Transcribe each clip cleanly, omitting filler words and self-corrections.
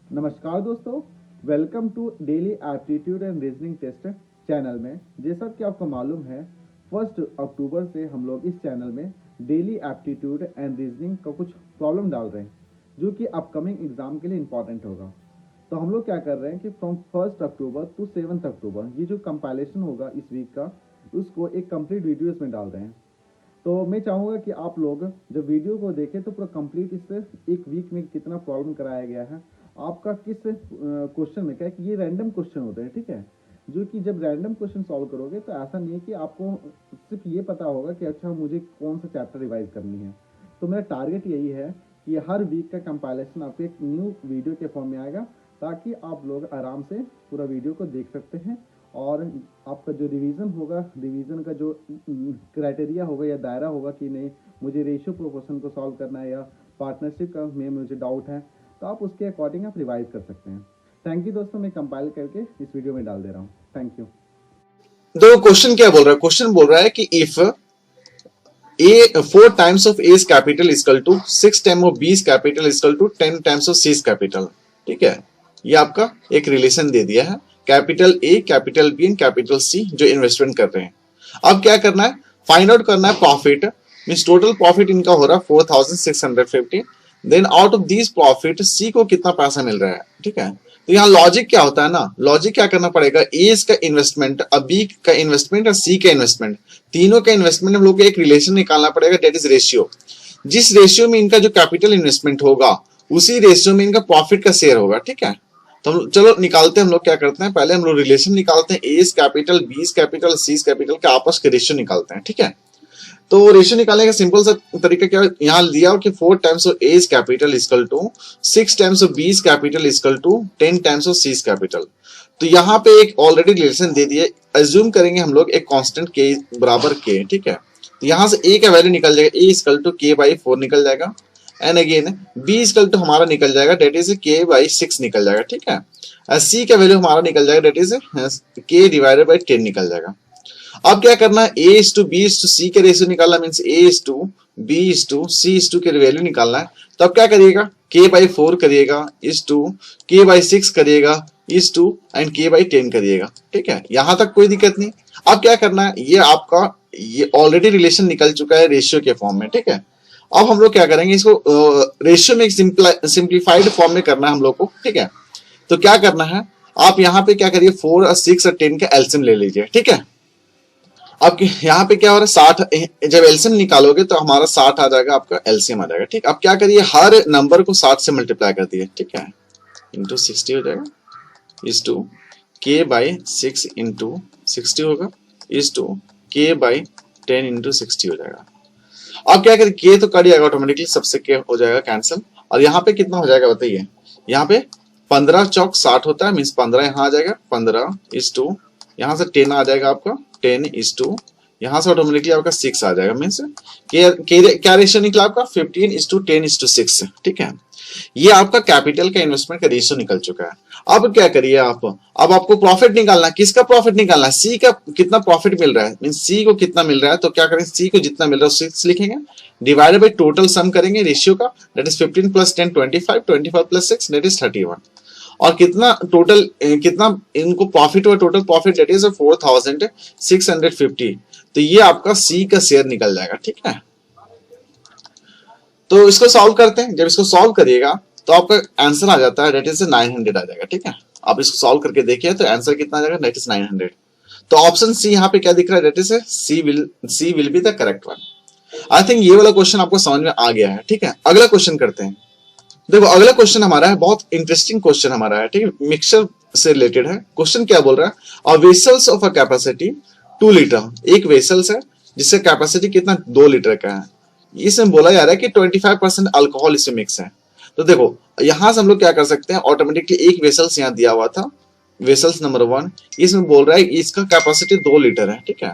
नमस्कार दोस्तों, welcome to daily aptitude and reasoning test channel में। जैसा कि आपको मालूम है, 1 अक्टूबर से हम लोग इस चैनल में डेली एप्टीट्यूड एंड रीजनिंग का कुछ प्रॉब्लम डाल रहे हैं जो कि अपकमिंग एग्जाम के लिए इम्पॉर्टेंट होगा। तो हम लोग क्या कर रहे हैं कि फ्रॉम 1 अक्टूबर टू 7 अक्टूबर ये जो कंपाइलेशन होगा इस वीक का, उसको एक कंप्लीट वीडियोस में डाल रहे हैं। तो मैं चाहूँगा कि आप लोग जब वीडियो को देखें तो पूरा कंप्लीट इससे एक वीक में कितना प्रॉब्लम कराया गया है, आपका किस क्वेश्चन में क्या है कि ये रैंडम क्वेश्चन होते हैं, ठीक है। जो कि जब रैंडम क्वेश्चन सॉल्व करोगे तो ऐसा नहीं है कि आपको सिर्फ ये पता होगा कि अच्छा मुझे कौन सा चैप्टर रिवाइज करनी है। तो मेरा टारगेट यही है कि हर वीक का कंपाइलेशन आपको एक न्यू वीडियो के फॉर्म में आएगा, ताकि आप लोग आराम से पूरा वीडियो को देख सकते हैं और आपका जो रिवीजन होगा, रिवीजन का जो क्राइटेरिया होगा या दायरा होगा कि नहीं मुझे रेशियो प्रोपोर्शन को सॉल्व करना है या पार्टनरशिप का में मुझे डाउट है, तो आप उसके अकॉर्डिंग आप रिवाइज कर सकते हैं। थैंक यू दोस्तों, मैं कंपाइल करके इस वीडियो में डाल दे रहा हूँ। Thank you. तो क्वेश्चन क्या बोल रहा है? क्वेश्चन बोल रहा है कि if a 4 times of a is capital is equal to 6 times of b is capital is equal to 10 times of c is capital। ठीक है, ये आपका एक रिलेशन दे दिया है, capital A, capital B and capital C जो investment कर रहे हैं। अब क्या करना है? फाइंड आउट करना है प्रॉफिट, मींस टोटल प्रॉफिट इनका हो रहा है 4650। Then out of this profit C को कितना पैसा मिल रहा है। ठीक है, तो यहाँ लॉजिक क्या होता है ना, लॉजिक क्या करना पड़ेगा, ए का इन्वेस्टमेंट, बी का इन्वेस्टमेंट और सी का इन्वेस्टमेंट, तीनों का इन्वेस्टमेंट हम लोग को एक रिलेशन निकालना पड़ेगा, दैट इज रेशियो। जिस रेशियो में इनका जो कैपिटल इन्वेस्टमेंट होगा उसी रेशियो में इनका प्रॉफिट का शेयर होगा। ठीक है, तो हम चलो निकालते हैं। हम लोग क्या करते हैं, पहले हम लोग रिलेशन निकालते हैं, ए कैपिटल, बी कैपिटल, सी कैपिटल के आपस के रेशियो निकालते हैं। ठीक है, तो रेशियो निकालने का सिंपल सा तरीका क्या यहाँ दिया कि 4 times of A capital equal to 6 times of B capital equal to 10 times of C capital. तो यहाँ पे एक ऑलरेडी रिलेशन दे दिए, अज्यूम करेंगे हम लोग एक कांस्टेंट के बराबर के। ठीक है, तो यहाँ से ए का वैल्यू निकल जाएगा, A equal to K by 4 निकल जाएगा, and again B equal to हमारा निकल जाएगा, डेट इज के बाई 6 निकल जाएगा। ठीक है, सी का वैल्यू हमारा निकल जाएगा, that is K divided by 10 निकल जाएगा। अब क्या करना है, A is to B is to C के रेशियो निकालना, means A is to B is to C is to K value निकालना है। तो अब क्या करिएगा, के बाई 4 करिएगा, इज टू के बाई 6 करिएगा, इज टू एंड के बाई 10 करिएगा। ठीक है, यहां तक कोई दिक्कत नहीं। अब क्या करना है, ये आपका ये ऑलरेडी रिलेशन निकल चुका है रेशियो के फॉर्म में। ठीक है, अब हम लोग क्या करेंगे, इसको रेशियो में एक सिंप्लीफाइड फॉर्म में करना है हम लोग को। ठीक है, तो क्या करना है, आप यहाँ पे क्या करिए, 4 और 6 और 10 का एलसीएम ले लीजिए। ठीक है, अब यहाँ पे क्या हो रहा है, 60, जब एलसीएम निकालोगे तो हमारा 60 आ जाएगा, आपका एलसीएम आ जाएगा। ठीक, अब क्या करिए, हर नंबर को 60 से मल्टीप्लाई कर दिए। ठीक है, इंटू 60 हो जाएगा, is to K by 6 into 60 होगा, is to K by 10 into 60 हो जाएगा। अब क्या करिए, के तो कट जाएगा ऑटोमेटिकली, सबसे के हो जाएगा कैंसिल, और यहाँ पे कितना हो जाएगा बताइए, यहाँ पे 15 चौक 60 होता है, मीन्स 15 यहाँ आ जाएगा, 15 इज टू यहाँ से 10 आ जाएगा आपका, 10 इज टू यहाँ से ऑटोमेटिकली आपका 6 आ जाएगा, मीन्स क्या रेशियो निकला आपका, 15 इज टू 10 इज टू 6। ठीक है, ये आपका कैपिटल का इन्वेस्टमेंट का रेशियो निकल चुका है। अब क्या करिए आप, अब आपको प्रॉफिट निकालना है, किसका प्रॉफिट निकालना है, सी का कितना प्रॉफिट मिल रहा है, मीन सी को कितना मिल रहा है। तो क्या करें, सी को जितना मिल रहा है 6 लिखेंगे, डिवाइडेड बाई टोटल सम करेंगे रेशियो का, that is 15 plus 10 25, 25 plus 6 that is 31, और कितना टोटल कितना इनको प्रॉफिट हुआ, टोटल प्रॉफिट दैट इज 4650। तो ये आपका सी का शेयर निकल जाएगा। ठीक है, तो इसको सॉल्व करते हैं। जब इसको सॉल्व करिएगा तो आपका आंसर आ जाता है, दैट इज 900 आ जाएगा। ठीक है, आप इसको सॉल्व करके देखिए तो आंसर कितना आ जाएगा, दैट इज 900। तो ऑप्शन सी यहाँ पे क्या दिख रहा है, that is C will be the correct one. I think ये वाला क्वेश्चन आपको समझ में आ गया है। ठीक है, अगला क्वेश्चन करते हैं। देखो अगला क्वेश्चन हमारा है, बहुत इंटरेस्टिंग क्वेश्चन हमारा है। ठीक है, मिक्सचर से रिलेटेड है। क्वेश्चन क्या बोल रहा है, a vessels of a capacity 2 litre, एक वेसल्स है जिसका कैपेसिटी कितना 2 लीटर का है। इसमें बोला जा रहा है कि 25% अल्कोहल इसमें मिक्स है। तो देखो यहां से हम लोग क्या कर सकते हैं, ऑटोमेटिकली एक वेसल्स यहाँ दिया हुआ था, वेसल्स नंबर 1, इसमें बोल रहा है इसका कैपेसिटी 2 लीटर है। ठीक है,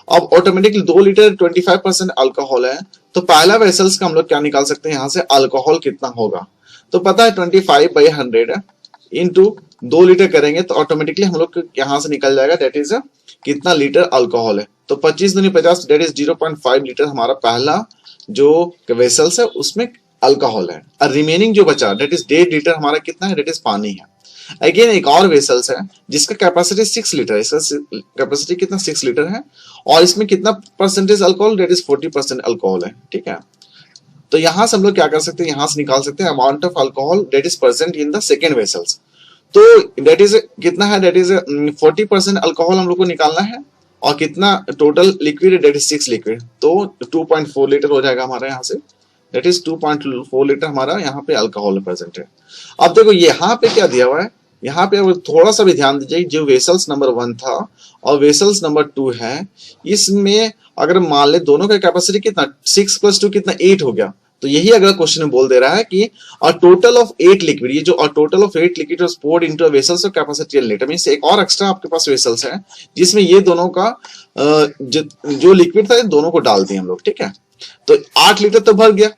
अब ऑटोमेटिकली 2 लीटर 25% अल्कोहल है, तो पहला वेसल्स का हम लोग क्या निकाल सकते हैं, यहाँ से अल्कोहल कितना होगा। तो पता है 25/100 इंटू 2 लीटर करेंगे तो ऑटोमेटिकली हम लोग यहाँ से निकल जाएगा, दैट इज कितना लीटर अल्कोहल है। तो 25 दूनी 50, दैट इज 0.5 लीटर हमारा पहला जो वेसल्स है उसमें अल्कोहल है और रिमेनिंग जो बचा डेट इज 1.5 लीटर हमारा कितना है, डेट इज पानी है। अगेन एक और वेसल्स है जिसका कैपेसिटी 6 लीटर है, इसका कैपेसिटी कितना 6 लीटर है और इसमें कितना percentage alcohol, that is 40% alcohol है, ठीक है। तो यहां से हम लोग क्या कर सकते हैं, यहां से निकाल सकते हैं amount of alcohol that is present in the second vessels. तो डेट इज कितना है, डेट इज 40% अल्कोहल हम लोग को निकालना है और कितना total liquid, that is 6 liquid, तो 2.4 लीटर हो जाएगा हमारा यहाँ से, डेट इज 2.4 लीटर हमारा यहाँ पे अल्कोहल प्रेजेंट है। अब देखो यहाँ पे क्या दिया हुआ है, यहाँ पे थोड़ा सा भी ध्यान दीजिए, जो वेसल्स नंबर 1 था और वेसल्स नंबर 2 है, इसमें अगर मान ले दोनों का कैपेसिटी कितना 6 + 2 कितना 8 हो गया, तो यही अगला क्वेश्चन में बोल दे रहा है कि अ टोटल ऑफ 8 लिक्विड, ये जो a total of 8 liquid was poured into a vessels of capacity 10 litre, means एक और एक्स्ट्रा आपके पास वेसल्स है जिसमें ये दोनों का जो लिक्विड था ये दोनों को डाल दिए हम लोग, ठीक है। तो 8 लीटर तो भर गया,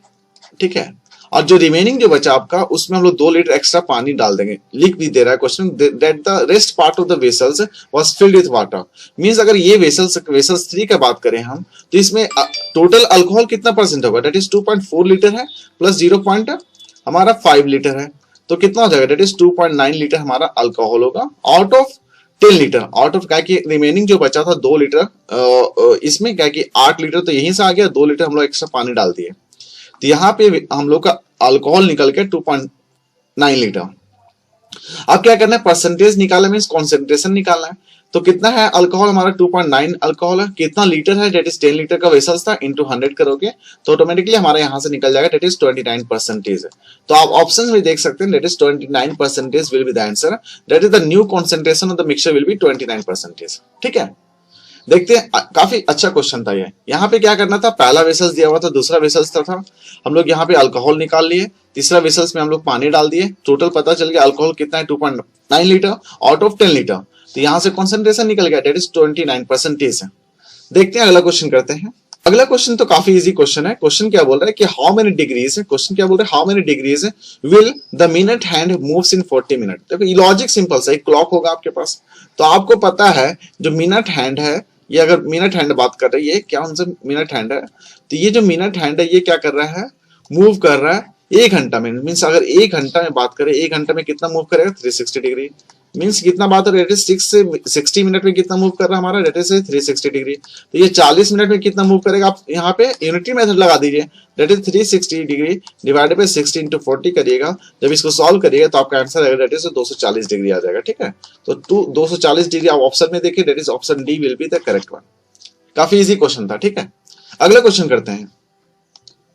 ठीक है, और जो रिमेनिंग जो बचा आपका उसमें हम लोग 2 लीटर एक्स्ट्रा पानी डाल देंगे। लिख भी दे रहा है question that the rest part of the vessels was filled with water, means अगर ये वेसल्स 3 का बात करें हम, तो इसमें टोटल अल्कोहल कितना परसेंट होगा, दैट इज 2.4 लीटर है प्लस 0.5 लीटर है, तो कितना हो जाएगा, दैट इज 2.9 लीटर हमारा अल्कोहल होगा out of 10 litre, out of क्या कि रिमेनिंग जो बचा था 2 लीटर, इसमें क्या कि 8 लीटर तो यहीं से आ गया, 2 लीटर हम लोग एक्स्ट्रा पानी डाल दिए, तो यहाँ पे हम लोग का अल्कोहल निकल के 2.9 लीटर। अब क्या करना है, परसेंटेज निकालना मींस कॉन्सेंट्रेशन निकालना है, तो कितना है अल्कोहल हमारा 2.9 अल्कोहल है, कितना लीटर है, डेट इज 10 लीटर का वेसल्स था इनटू 100 करोगे तो ऑटोमेटिकली हमारा यहां से निकल जाएगा, डेट इज 29%। तो आप ऑप्शंस में देख सकते हैं, that is 29% will be the answer, that is the new concentration of the mixture will be 29%, ठीक है। देखते हैं, काफी अच्छा क्वेश्चन था ये। यहाँ पे क्या करना था, पहला वेसल्स दिया हुआ था, दूसरा वेसल्स था, हम लोग यहाँ पे अल्कोहल निकाल लिए, तीसरा वेसल्स में हम लोग पानी डाल दिए, टोटल पता चल गया अल्कोहल कितना है 2.9 लीटर आउट ऑफ 10 लीटर, तो यहाँ से कॉन्सेंट्रेशन निकल गया, डेट इज 29%। देखते हैं अगला क्वेश्चन करते हैं। अगला क्वेश्चन तो काफी इजी क्वेश्चन है। क्वेश्चन क्या बोल रहा है कि हाउ मेनी डिग्रीज है, क्वेश्चन क्या बोल रहा है, how many degrees will the minute hand moves in 40 minute. देखो ये लॉजिक सिंपल सा, एक क्लॉक होगा आपके पास, तो आपको पता है जो मिनट हैंड है, ये अगर मिनट हैंड बात कर रही है, क्या उनसे मिनट हैंड है, तो ये जो मिनट हैंड है ये क्या कर रहा है, मूव कर रहा है 1 घंटा में, मीन्स अगर 1 घंटा में बात करें, 1 घंटा में कितना मूव करेगा 360 डिग्री, मीन्स कितना बात हो रही है 6 से 60 मिनट में कितना मूव कर रहा है हमारा, डेट इज 360 डिग्री, तो ये 40 मिनट में कितना मूव करेगा, आप यहाँ पे यूनिटी मेथड लगा दीजिए, that is 360 degree divided by 60 into 40 करिएगा, जब इसको सॉल्व करिएगा तो आपका आंसर आएगा, डेट इज 240 डिग्री आ जाएगा, ठीक है। तो 240 डिग्री आप ऑप्शन में देखिए, that is option D will be the correct one. काफी इजी क्वेश्चन था, ठीक है। अगला क्वेश्चन करते हैं।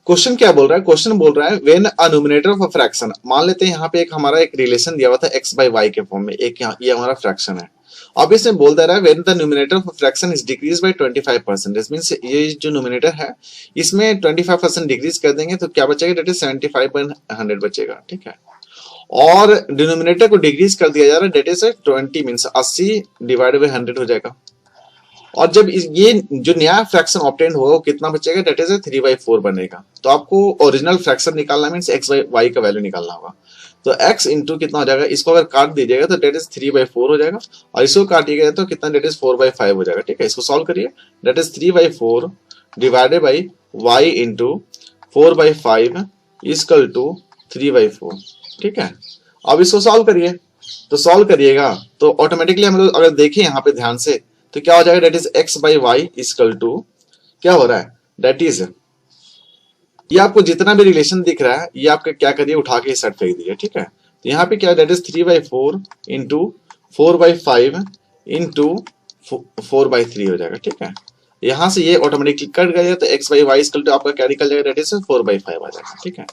क्वेश्चन क्या बोल रहा है, क्वेश्चन बोल रहा है when a numerator of a fraction, मान लेते हैं यहाँ पे एक हमारा एक रिलेशन दिया हुआ था x by y के फॉर्म में, एक ये हमारा फ्रैक्शन है, अब इसमें बोल दे रहा है when the numerator of a fraction is decrease by 25%, means ये जो न्यूमरेटर है इसमें 25% डिक्रीज कर देंगे तो क्या बचेगा, डेट इज 75/100 बचेगा, ठीक है। और डिनोमिनेटर को डिक्रीज कर दिया जा रहा है, that is 20 means 80 divided by 100 हो जाएगा, और जब ये जो नया फ्रैक्शन ऑब्टेन होगा वो कितना बचेगा, डेट इज 3/4 बनेगा। तो आपको ओरिजिनल फ्रैक्शन निकालना मींस x by y का वैल्यू निकालना होगा, तो x इंटू कितना हो जाएगा, इसको अगर काट दीजिएगा तो डेट इज 3/4 हो जाएगा, और इसको काटिएगा तो कितना, डेट इज 4/5 हो जाएगा, ठीक है। इसको सॉल्व करिए, that is 3/4 divided by y into 4/5 equal to 3/4, ठीक है। अब इसको सॉल्व करिए, तो सॉल्व करिएगा तो ऑटोमेटिकली हम लोग अगर देखें यहाँ पे ध्यान से तो क्या हो जाएगा, that is x by y equal to क्या हो रहा है, डेट इज ये आपको जितना भी रिलेशन दिख रहा है ये आपका क्या करिए, उठा के इस साइड फेंक दीजिए, ठीक है। तो यहाँ पे क्या है, डेट इज 3/4 इंटू 4/5 इंटू 4/3 हो जाएगा, ठीक है। यहाँ से ये ऑटोमेटिकली कट गया तो x by y equal to आपका क्या निकल जाएगा, डेट इज 4/5 आ जाएगा, ठीक है।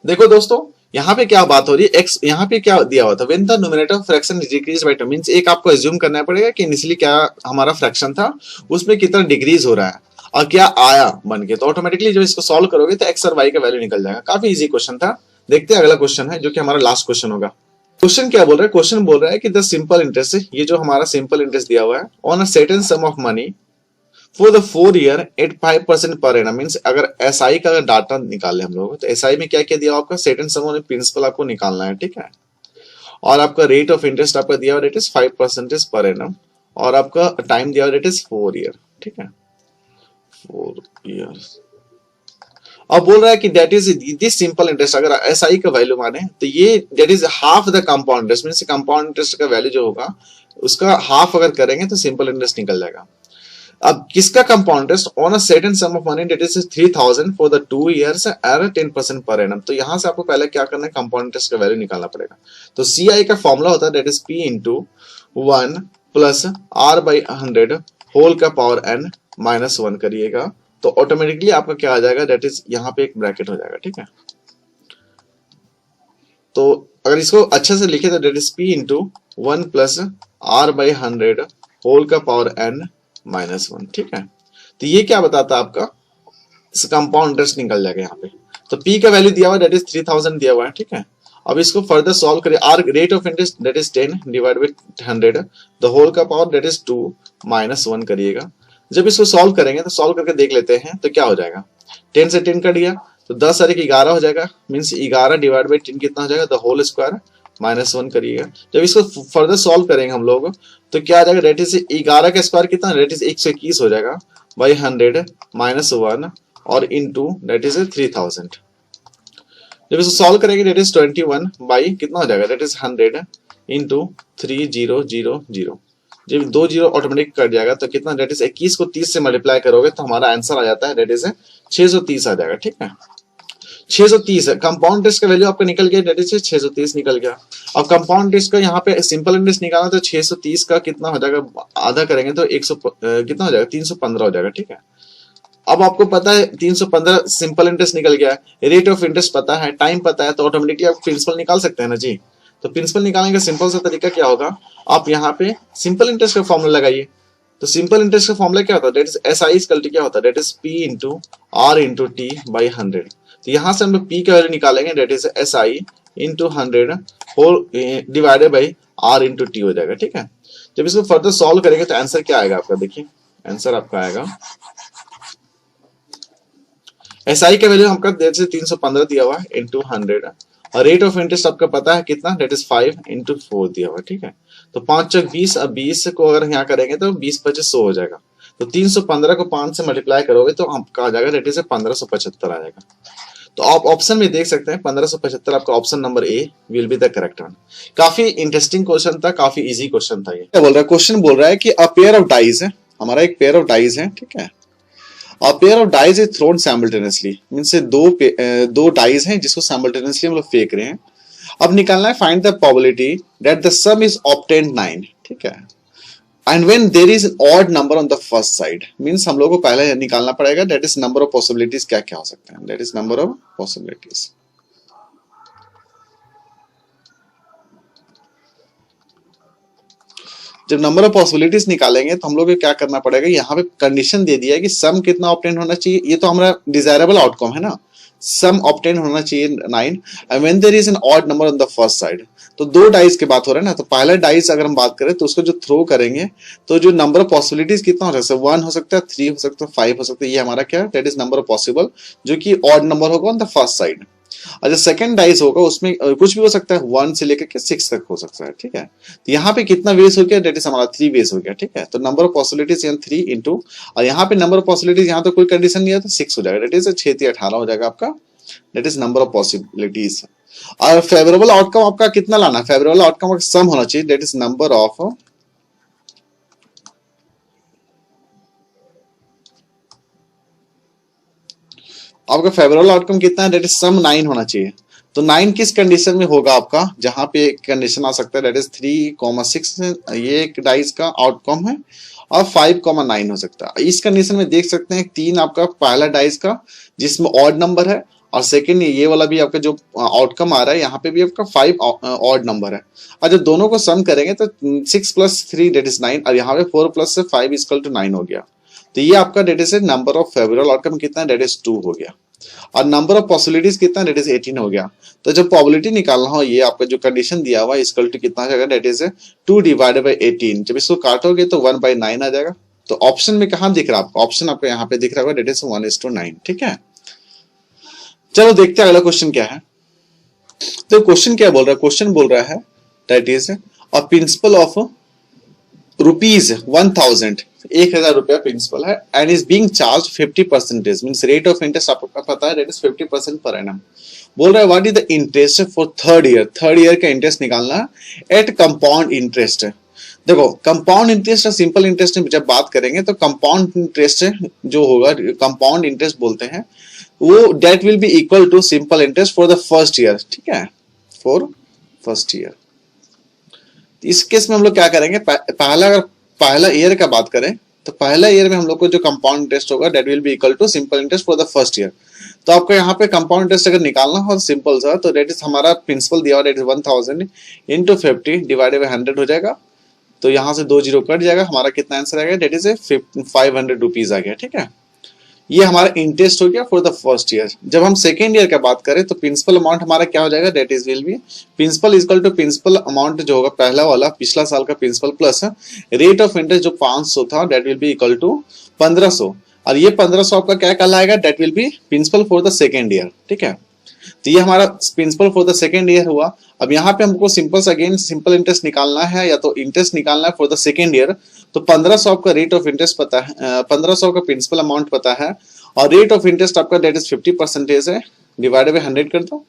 देखो दोस्तों यहाँ पे क्या बात हो रही है, x यहाँ पे क्या दिया हुआ था, when the numerator of fraction is decrease by 2, means एक आपको अज्यूम करना पड़ेगा कि इनिशियली क्या हमारा फ्रैक्शन था उसमें कितना डिक्रीज हो रहा है और क्या आया बन के, तो ऑटोमेटिकली जब इसको सॉल्व करोगे तो x और y का वैल्यू निकल जाएगा। काफी इजी क्वेश्चन था। देखते हैं अगला क्वेश्चन है जो कि हमारा लास्ट क्वेश्चन होगा। क्वेश्चन क्या बोल रहा है, क्वेश्चन बोल रहा है कि द सिंपल इंटरेस्ट, ये जो हमारा सिंपल इंटरेस्ट दिया हुआ है on a certain sum of money for the 4 year at 5% per annum, means अगर एसआई का डाटा निकाले हम लोग तो एसआई में क्या क्या दिया आपका, सर्टेन सम ऑफ प्रिंसिपल आपको निकालना है, ठीक है। और आपका रेट ऑफ इंटरेस्ट आपका दिया हुआ रेट इज 5% पर एनम, और आपका टाइम दिया हुआ रेट इज 4 ईयर, ठीक है, 4 ईयर्स। अब बोल रहा है कि that is this simple interest, अगर एसआई का वैल्यू माने तो ये that is half the compound interest, means compound interest का वैल्यू जो होगा उसका हाफ अगर करेंगे तो सिंपल इंटरेस्ट निकल जाएगा। अब किसका compound interest on a certain sum of money that is 3000 for the 2 years at 10% per annum. तो यहां से आपको पहले क्या करना है, कंपाउंड इंटरेस्ट का वैल्यू निकालना पड़ेगा। तो सीआई का फॉर्मूला होता है that is P into 1 plus R by 100 whole का पावर एन माइनस 1 करिएगा तो ऑटोमेटिकली आपका क्या आ जाएगा, दैट इज यहाँ पे एक ब्रैकेट हो जाएगा। ठीक है, तो अगर इसको अच्छे से लिखे तो that is P into 1 plus R by 100 whole का पावर एन माइनस 1। ठीक है, तो ये क्या बताता है आपका कंपाउंड इंटरेस्ट निकल जाएगा यहाँ पे। तो पी का वैल्यू दिया हुआ दैट इज 3000 दिया हुआ है। ठीक है, अब इसको फर्दर सॉल्व करिए, R rate of interest that is 10 divide by 100 the whole का पावर दैट इज 2 माइनस 1 करिएगा। जब इसको सॉल्व करेंगे तो सॉल्व करके देख लेते हैं तो क्या हो जाएगा, 10 से 10 कट गया तो 10 और 11 हो जाएगा, मीन्स 11 डिवाइड बाई 10 कितना हो जाएगा, द होल स्क्वायर माइनस 1 करिएगा। जब इसको फर्दर सॉल्व करेंगे हम लोग तो क्या आ जाएगा, दैट इज 11 का स्क्वायर कितना, दैट इज 121 हो जाएगा बाई 100 माइनस 1 और इनटू दैट इज 3000। जब इसको सॉल्व करेंगे दैट इज 21 बाई कितना हो जाएगा, दैट इज 100 इंटू 3000। जब 2 जीरो ऑटोमेटिक कट जाएगा तो कितना, दैट इज 21 को 30 से मल्टीप्लाई करोगे तो हमारा आंसर आ जाता है दैट इज 630 आ जाएगा। ठीक है, 630 है कंपाउंड इंटरेस्ट का वैल्यू आपका निकल गया, दैट इज 630 निकल गया। अब कंपाउंड इंटरेस्ट का यहाँ पे सिंपल इंटरेस्ट निकालना तो 630 का कितना हो जाएगा, आधा करेंगे तो 100 कितना हो जाएगा, 315 हो जाएगा। ठीक है, अब आपको पता है 315 सिंपल इंटरेस्ट निकल गया है, रेट ऑफ इंटरेस्ट पता है, टाइम पता है, तो ऑटोमेटिकली आप प्रिंसिपल निकाल सकते हैं ना जी। तो प्रिंसिपल निकालने का सिंपल सा तरीका क्या होगा, आप यहाँ पे सिंपल इंटरेस्ट का फॉर्मूला लगाइए। तो सिंपल इंटरेस्ट का फॉर्मूला क्या होता है, that is SI equal to क्या होता है, that is P into R into T by 100। तो यहाँ से हम लोग पी का वैल्यू निकालेंगे, that is SI into 100 whole divided by R into T हो जाएगा। ठीक है, जब इसको फर्दर सॉल्व करेंगे तो आंसर क्या आएगा आपका, देखिए आंसर आपका आएगा एसआई का वैल्यू हमका जैसे 315 दिया हुआ है इंटू 100 और रेट ऑफ इंटरेस्ट आपका पता है कितना, दैट इज 5 इंटू 4 दिया हुआ है। ठीक है, तो 5 चौक 20, अब 20 को अगर यहाँ करेंगे तो 20 25 100 हो जाएगा। तो 315 को 5 से मल्टीप्लाई करोगे तो आपका आ जाएगा दैट इज 1575 आ जाएगा। तो आप ऑप्शन में देख सकते हैं 1575 आपका option number A will be the correct one. काफी इंटरेस्टिंग क्वेश्चन था, काफी इजी क्वेश्चन था। ये क्या बोल रहा है, क्वेश्चन बोल रहा है कि अ पेयर ऑफ डाइज है, हमारा एक पेयर ऑफ डाइज है। ठीक है, A pair of dice is thrown simultaneously, means दो डाइज हैं जिसको simultaneously हम लोग फेंक रहे हैं। अब निकालना है find the probability that the sum is obtained 9। ठीक है, and when there is an odd number on the first side, means हम लोग को पहले निकालना पड़ेगा that is number of possibilities क्या क्या हो सकते हैं, that is number of possibilities. जब नंबर ऑफ पॉसिबिलिटीज निकालेंगे तो हम लोग को क्या करना पड़ेगा, यहाँ पे कंडीशन दे दिया है कि सम कितना ऑब्टेन होना चाहिए, ये तो हमारा डिजायरेबल आउटकम है ना, सम ऑब्टेन होना चाहिए 9 and when there is an odd number on the first side. तो दो डाइस की बात हो रहा है ना, तो पहला डाइस अगर हम बात करें तो उसको जो थ्रो करेंगे तो जो नंबर ऑफ पॉसिबिलिटीज कितना हो सकता है, 1 हो सकता है, 3 हो सकता है, 5 हो सकता है, ये हमारा क्या है, that is number of possible जो कि ऑड नंबर होगा ऑन द फर्स्ट साइड। और जो सेकंड डाइस होगा उसमें कुछ भी हो सकता है, 1 से लेकर के 6 तक हो सकता है। ठीक है, तो यहाँ पे कितना वेस हो गया, दैट इज हमारा 3 वेस हो गया। ठीक है, तो नंबर ऑफ पॉसिबिलिटीज यहाँ 3 इंटू, और यहाँ पे नंबर ऑफ पॉसिबिलिटीज यहाँ तो कोई कंडीशन नहीं है तो 6 हो जाएगा, दैट इज 6 3 18 हो जाएगा आपका, that is number of possibilities. और फेवरेबल आउटकम आपका कितना लाना है, फेवरेबल आउटकम का सम होना चाहिए, दैट इज नंबर ऑफ आपका फेवरेबल आउटकम कितना है, दैट इज सम 9 होना चाहिए। तो 9 किस कंडीशन में होगा आपका, जहां पे कंडीशन आ सकता है दैट इज 3,6 ये एक डाइस का आउटकम है और 5,9 हो सकता है। इस कंडीशन में देख सकते हैं 3 आपका पहला डाइस का जिसमें ऑड नंबर है, और सेकंड ये वाला भी आपका जो आउटकम आ रहा है यहाँ पे भी आपका 5 ऑड नंबर है। और जब दोनों को सम करेंगे तो 6 + 3 दैट इज 9 और यहाँ पे 4 + 5 = 9 हो गया। तो ये आपका that is number of favourable outcome कितना है, दैट इज 2 हो गया। और नंबर ऑफ पॉसिबिलिटीज कितना है, दैट इज 18 हो गया। तो जब प्रोबेबिलिटी निकालना हो, ये आपका जो कंडीशन दिया हुआ है इक्वल टू कितना जाएगा, दैट इज 2 / 18। जब इसको काटोगे तो 1/9 आ जाएगा। तो ऑप्शन में कहां दिख रहा है आपको, ऑप्शन आपको यहाँ पे दिख रहा होगा, दैट इज 1:9। ठीक है, चलो देखते हैं अगला क्वेश्चन क्या है। तो क्वेश्चन क्या बोल रहा है, क्वेश्चन बोल रहा है that is a principle of rupees 1000, 1000 रुपया प्रिंसिपल है and is being charge 50%, means rate of interest आपको पता है रेट इज 50% पर एनम। बोल रहा है what is the interest for third year, third year का इंटरेस्ट निकालना है एट कंपाउंड इंटरेस्ट। देखो कंपाउंड इंटरेस्ट और सिंपल इंटरेस्ट में जब बात करेंगे तो कंपाउंड इंटरेस्ट जो होगा, कंपाउंड इंटरेस्ट बोलते हैं, वो that will be equal to simple interest for the first year, ठीक है, फॉर फर्स्ट ईयर। इस केस में हम लोग क्या करेंगे, अगर पहला ईयर का बात करें तो पहला ईयर में हम लोग को जो कंपाउंड इंटरेस्ट होगा that will be equal to simple interest for the first year. तो आपको यहाँ पे कंपाउंड इंटरेस्ट अगर निकालना हो सिंपल सा, तो डेट इज हमारा प्रिंसिपल दिया हुआ that is 1000 into 50 divided by 100 हो जाएगा। तो यहाँ से 2 जीरो कट जाएगा, हमारा कितना आंसर आएगा, डेट इज 500 रुपीज आ गया, ठीक है। ये हमारा इंटरेस्ट हो गया फॉर द फर्स्ट ईयर। जब हम सेकेंड ईयर का बात करें तो प्रिंसिपल अमाउंट हमारा क्या हो जाएगा, that is will be principal equal to principal amount जो होगा पहला वाला पिछला साल का principal plus rate of interest जो 500 था that will be equal to 1500, और ये 1500 आपका क्या कहलाएगा, that will be principal for the second year, ठीक है। तो ये हमारा principal for the second year हुआ। अब यहाँ पे हमको सिंपल से अगेन सिंपल इंटरेस्ट निकालना है या तो इंटरेस्ट निकालना है फॉर द सेकेंड ईयर। तो 1500 आपका रेट ऑफ इंटरेस्ट पता है, 1500 का प्रिंसिपल अमाउंट पता है, और रेट ऑफ इंटरेस्ट आपका डेट इज 50% है, डिवाइडेड बाई 100 कर दो।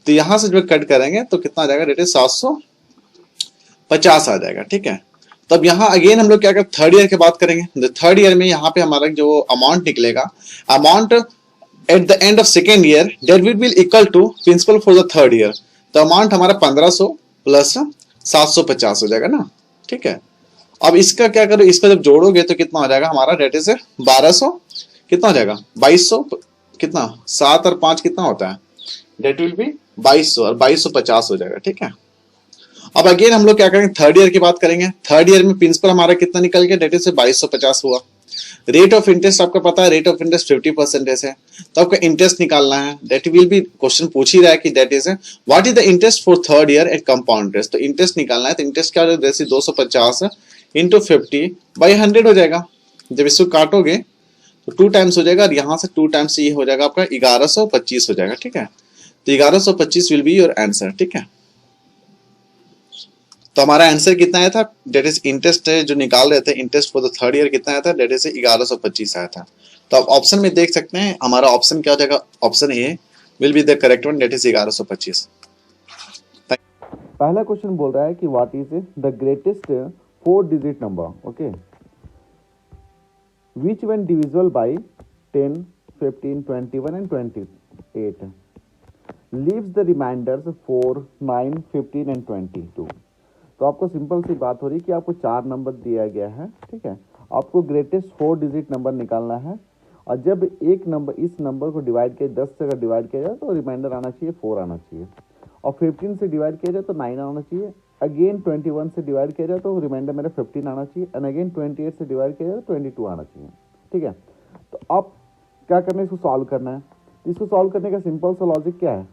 तो यहाँ से जब कट करेंगे तो कितना आ जाएगा, डेट इज 750 आ जाएगा, ठीक है। तो अब यहाँ अगेन हम लोग क्या करें, थर्ड ईयर की बात करेंगे। थर्ड ईयर में यहाँ पे हमारा जो अमाउंट निकलेगा, amount at the end of second year that will be equal to principal for the third year। तो अमाउंट हमारा 1500 प्लस 750 हो जाएगा ना, ठीक है। अब इसका क्या करो, इसका जब जोड़ोगे तो कितना हो जाएगा हमारा, डेट इज 1200, कितना हो जाएगा 2200, कितना 7 और 5 कितना होता है, डेट विल बी 2200 और 2250 हो जाएगा, ठीक है। अब अगेन हम लोग क्या करेंगे, थर्ड ईयर की बात करेंगे। थर्ड ईयर में प्रिंसिपल हमारा कितना निकल गया, डेट इज 2250 हुआ। रेट ऑफ इंटरेस्ट आपको पता है, रेट ऑफ इंटरेस्ट 50% है, तो आपका इंटरेस्ट निकालना है। दैट विल बी, क्वेश्चन पूछ ही रहा है कि that is what is the interest for third year at compound interest. तो इंटरेस्ट निकालना है, तो इंटरेस्ट क्या हो जाएगा, जैसे 250 इंटू 50 बाई 100 हो जाएगा। जब इसको काटोगे तो 2 टाइम्स हो जाएगा, और यहाँ से 2 टाइम्स ये हो जाएगा आपका 1125 हो जाएगा, ठीक है। तो 1125 विल बी योर आंसर, ठीक है। तो हमारा आंसर कितना आया था, डेट इज इंटरेस्ट जो निकाल रहे थे, interest for the third year कितना आया था, डेट इज 1125 आया था। तो आप ऑप्शन में देख सकते हैं हमारा ऑप्शन क्या हो जाएगा, option A will be the correct one, that is 1125। पहला क्वेश्चन बोल रहा है कि what is the greatest 4 digit number, okay, which when divisible by 10, 15, 21 and 28 leaves the remainders 4, 9, 15 and 22। तो आपको सिंपल सी बात हो रही है कि आपको 4 नंबर दिया गया है, ठीक है। आपको ग्रेटेस्ट 4 डिजिट नंबर निकालना है, और जब एक नंबर इस नंबर को डिवाइड किया 10 से अगर डिवाइड किया जाए तो रिमाइंडर आना चाहिए 4 आना चाहिए, और 15 से डिवाइड किया जाए तो 9 आना चाहिए, अगेन 21 से डिवाइड किया जाए तो रिमाइंडर मेरा 15 आना चाहिए, एंड अगेन 28 से डिवाइड किया जाए तो 22 आना चाहिए, ठीक है। तो अब क्या करना है, इसको सॉल्व करना है। इसको सॉल्व करने का सिंपल सा लॉजिक क्या है,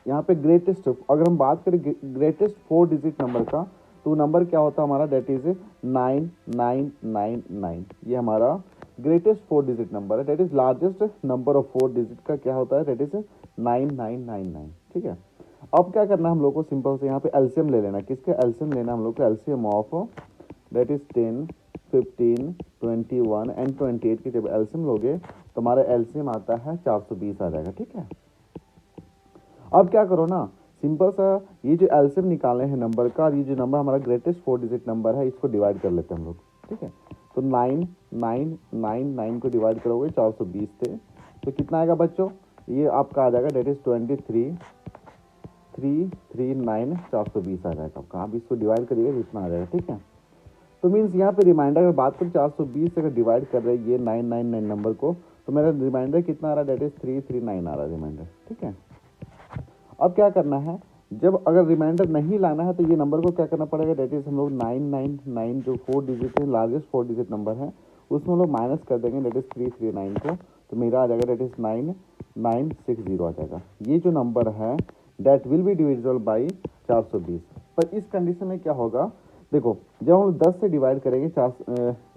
यहाँ पे ग्रेटेस्ट, अगर हम बात करें ग्रेटेस्ट 4 डिजिट नंबर का, तो नंबर क्या होता है हमारा, डेट इज 9999। ये हमारा ग्रेटेस्ट 4 डिजिट नंबर है। That is largest number of 4 digit का क्या होता है, डेट इज 9999, ठीक है। अब क्या करना है हम लोग को, सिंपल से यहाँ पे एलसीएम ले लेना। किसका एलसीएम लेना हम लोग को, LCM of that is 10, 15, 21 and 28 की जब एलसीएम लोगे तो हमारा एलसीएम आता है 420 आ जाएगा, ठीक है। अब क्या करो ना, सिंपल सा ये जो एलसीएम निकाले हैं नंबर का, और ये जो नंबर हमारा ग्रेटेस्ट 4 डिजिट नंबर है, इसको डिवाइड कर लेते हैं हम लोग, ठीक है। तो 9999 को डिवाइड करोगे 420 से, तो कितना आएगा बच्चों, ये आपका आ जाएगा, डेट इज 23,339 420 आ जाएगा आपका। आप इसको डिवाइड करिएगा जितना आ जाएगा, ठीक है। तो मीन्स यहाँ पे रिमाइंडर अगर बात करें 420 से अगर डिवाइड कर रहे हैं ये 999 नंबर को, तो मेरा रिमाइंडर कितना आ रहा है, डेट इज 339 आ रहा है रिमाइंडर, ठीक है। अब क्या करना है, जब अगर रिमाइंडर नहीं लाना है तो ये नंबर को क्या करना पड़ेगा, डेट इज हम लोग 999 जो 4 डिजिट है, लार्जेस्ट 4 डिजिट नंबर है, उसमें हम लोग माइनस कर देंगे, डेट इज 339 को, तो मेरा आ जाएगा डेट इज 9960 आ जाएगा। ये जो नंबर है that will be divisible by 420। पर इस कंडीशन में क्या होगा, देखो जब हम 10 से डिवाइड करेंगे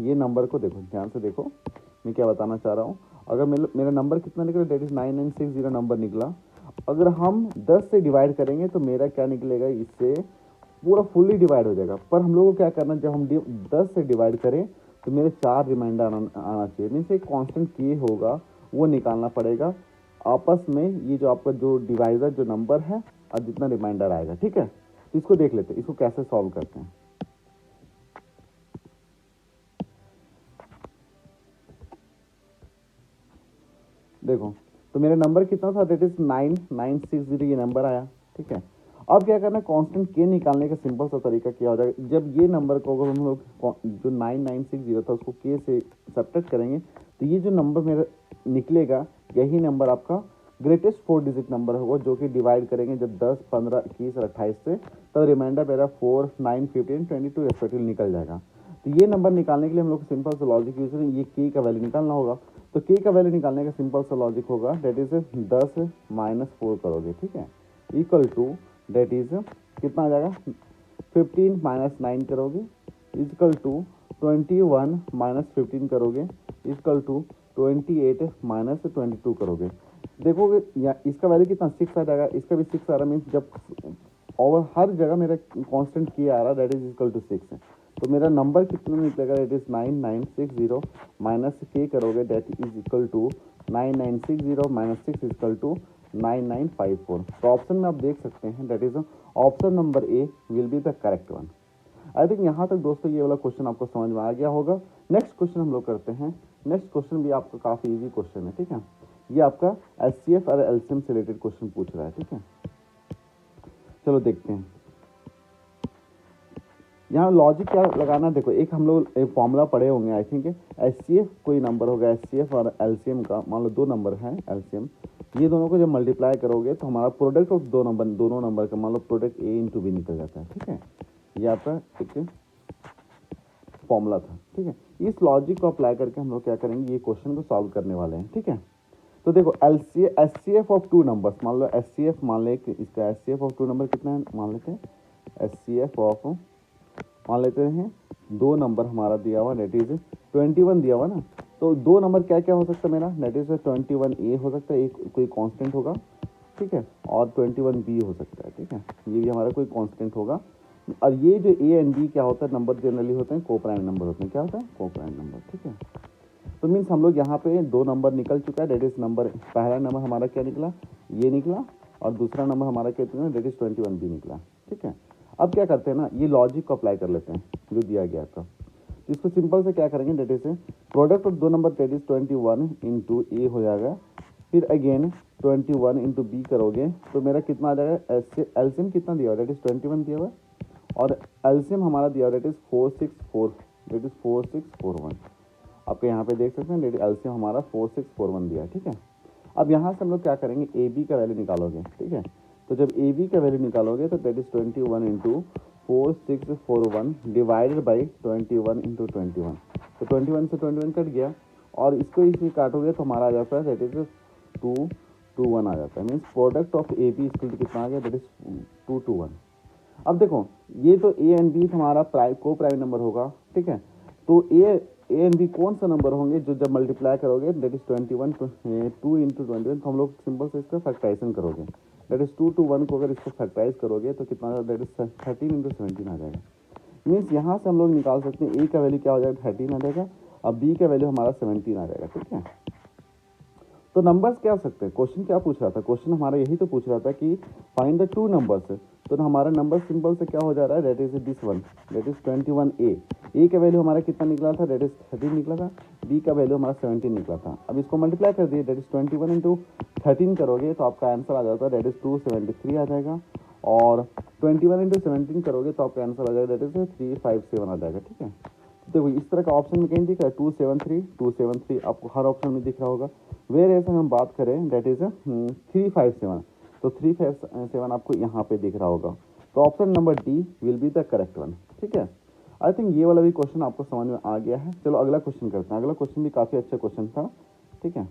ये नंबर को, देखो ध्यान से देखो मैं क्या बताना चाह रहा हूँ। अगर मेरा नंबर कितना निकला, डेट इज 9960 नंबर निकला। अगर हम 10 से डिवाइड करेंगे तो मेरा क्या निकलेगा, इससे पूरा फुल्ली डिवाइड हो जाएगा। पर हम लोगों को क्या करना, जब हम 10 से डिवाइड करें तो मेरे 4 रिमाइंडर आना चाहिए, मीन्स एक कांस्टेंट के होगा वो निकालना पड़ेगा आपस में, ये जो आपका जो डिवाइजर जो नंबर है और जितना रिमाइंडर आएगा। ठीक है, तो इसको देख लेते हैं, इसको कैसे सॉल्व करते हैं। देखो, तो मेरा नंबर कितना था, दैट इज 9960 ये नंबर आया। ठीक है, अब क्या करना है, कांस्टेंट के निकालने का सिंपल सा तरीका क्या हो जाएगा, जब ये नंबर को अगर हम लोग जो 9960 था उसको के से सब्ट्रैक्ट करेंगे तो ये जो नंबर मेरा निकलेगा यही नंबर आपका ग्रेटेस्ट 4 डिजिट नंबर होगा, जो कि डिवाइड करेंगे जब 10, 15, 21 और 28 से, तब रिमाइंडर मेरा 4, 9, 15, 22 रेस्पेक्टिव निकल जाएगा। तो ये नंबर निकालने के लिए हम लोग सिंपल सा लॉजिक यूज करेंगे, ये के का वैल्यू निकालना होगा। तो के का वैल्यू निकालने का सिंपल सा लॉजिक होगा, डेट इज 10 - 4 करोगे। ठीक है, इक्वल टू डेट इज कितना आ जाएगा, 15 - 9 करोगे, इक्वल टू 21 - 15 करोगे, इक्वल टू 28 - 22 करोगे। देखोगे या इसका वैल्यू कितना 6 आ जाएगा, इसका भी 6 आ रहा, मीन्स जब और हर जगह मेरा कांस्टेंट के आ रहा, दैट इज इक्वल टू 6 है। तो मेरा नंबर कितना निकलेगा, दैट इज 9960 माइनस के करोगे, that is equal to 9960 minus 6 equal to 9954। तो ऑप्शन में आप देख सकते हैं, that is option number A will be the correct one. I think यहाँ तक दोस्तों ये वाला क्वेश्चन आपको समझ में आ गया होगा। नेक्स्ट क्वेश्चन हम लोग करते हैं। नेक्स्ट क्वेश्चन भी आपका काफ़ी इजी क्वेश्चन है। ठीक है, ये आपका एचसीएफ और एलसीएम से रिलेटेड क्वेश्चन पूछ रहा है। ठीक है, चलो देखते हैं। यहाँ लॉजिक क्या लगाना, देखो एक हम लोग एक फॉर्मूला पढ़े होंगे आई थिंक, एचसीएफ कोई नंबर होगा, एचसीएफ और एलसीएम का, मान लो 2 नंबर है एलसीएम, ये दोनों को जब मल्टीप्लाई करोगे तो हमारा प्रोडक्ट ऑफ दोनों नंबर का, मान लो प्रोडक्ट ए इंटू बी निकल जाता है। ठीक है, ये आपका एक फॉर्मूला था। ठीक है, इस लॉजिक को अप्लाई करके हम लोग क्या करेंगे, ये क्वेश्चन को सॉल्व करने वाले हैं। ठीक है, तो देखो एचसीएफ ऑफ 2 नंबर्स, मान लो एचसीएफ, मान ले इसका एचसीएफ ऑफ 2 नंबर कितना है, मान लेते हैं एचसीएफ ऑफ, मान लेते हैं 2 नंबर हमारा दिया हुआ, नेट इज 21 दिया हुआ ना, तो 2 नंबर क्या क्या हो सकता है मेरा, नेट इज 21A हो सकता है, एक कोई कांस्टेंट होगा। ठीक है, और 21B हो सकता है। ठीक है, ये भी हमारा कोई कांस्टेंट होगा। और ये जो ए एंड बी क्या होता है, नंबर जनरली होते हैं कोप्राइम नंबर होते हैं, क्या होता है कोप्राइम नंबर। ठीक है, तो मीन्स हम लोग यहाँ पे 2 नंबर निकल चुका है, डेट इज नंबर, पहला नंबर हमारा क्या निकला, ये निकला, और दूसरा नंबर हमारा क्या निकला, डेट इज 21B निकला। ठीक है, अब क्या करते हैं ना, ये लॉजिक को अप्लाई कर लेते हैं जो दिया गया था। तो इसको सिंपल से क्या करेंगे, that is product of 2 number, that is 21 into A हो जाएगा, फिर अगेन 21 इंटू बी करोगे तो मेरा कितना आ जाएगा, एलसीएम कितना दिया हुआ, डेट इज 21 दिया हुआ, और एलसीएम हमारा दिया हुआ, डेट इज 4641। आपके यहाँ पे देख सकते हैं, डेट एलसीएम हमारा 4641 दिया है। ठीक है, अब यहाँ से हम लोग क्या करेंगे, ए बी का वैल्यू निकालोगे। ठीक है, तो जब ए बी का वैल्यू निकालोगे तो that is 21 into 4641 divided by 21 into 21, तो 21 से 21 कट गया, और इसको इसी काटोगे तो हमारा आ जाता है, दैट इज 221 आ जाता है, means product of A B equal to कितना आ गया, दैट इज 221। अब देखो ये तो ए एंड बी हमारा को प्राइम नंबर होगा। ठीक है, तो ए एंड बी कौन सा नंबर होंगे जो जब मल्टीप्लाई करोगे, दैट इज 21 2 इंटू 21, तो हम लोग सिंपल से इसका फैक्टराइजेशन करोगे, दैट इज 2 to 1 को अगर इसको फैक्टराइज करोगे तो कितना, दैट इज 13 इंटू 17 आ जाएगा। मीन्स यहाँ से हम लोग निकाल सकते हैं, ए का वैल्यू क्या हो जाएगा, 13 आ जाएगा, अब बी का वैल्यू हमारा 17 आ जाएगा। ठीक है, तो नंबर्स क्या हो सकते हैं, क्वेश्चन क्या पूछ रहा था, क्वेश्चन हमारा यही तो पूछ रहा था कि फाइंड द 2 नंबर्स, तो हमारा नंबर सिंपल से क्या हो जा रहा है, that is this one, that is 21A। ए का वैल्यू हमारा कितना निकला था, दैट इज 13 निकला था, बी का वैल्यू हमारा 17 निकला था। अब इसको मल्टीप्लाई कर दिए, दैट इज 21 इंटू 13 करोगे तो आपका आंसर आ जाता है, दैट इज 273 आ जाएगा, और 21 इंटू 17 करोगे तो आपका आंसर आ जाएगा, दैट इज 357 आ जाएगा। ठीक है, देखो इस तरह का ऑप्शन में कहीं दिख रहा है 273 आपको हर ऑप्शन में दिख रहा होगा। वेर ऐसे हम बात करें, दैट इज 357, तो 357 आपको यहाँ पे दिख रहा होगा, तो option number D will be the correct one. ठीक है, आई थिंक ये वाला भी क्वेश्चन आपको समझ में आ गया है। चलो अगला क्वेश्चन करते हैं, अगला क्वेश्चन भी काफ़ी अच्छा क्वेश्चन था। ठीक है,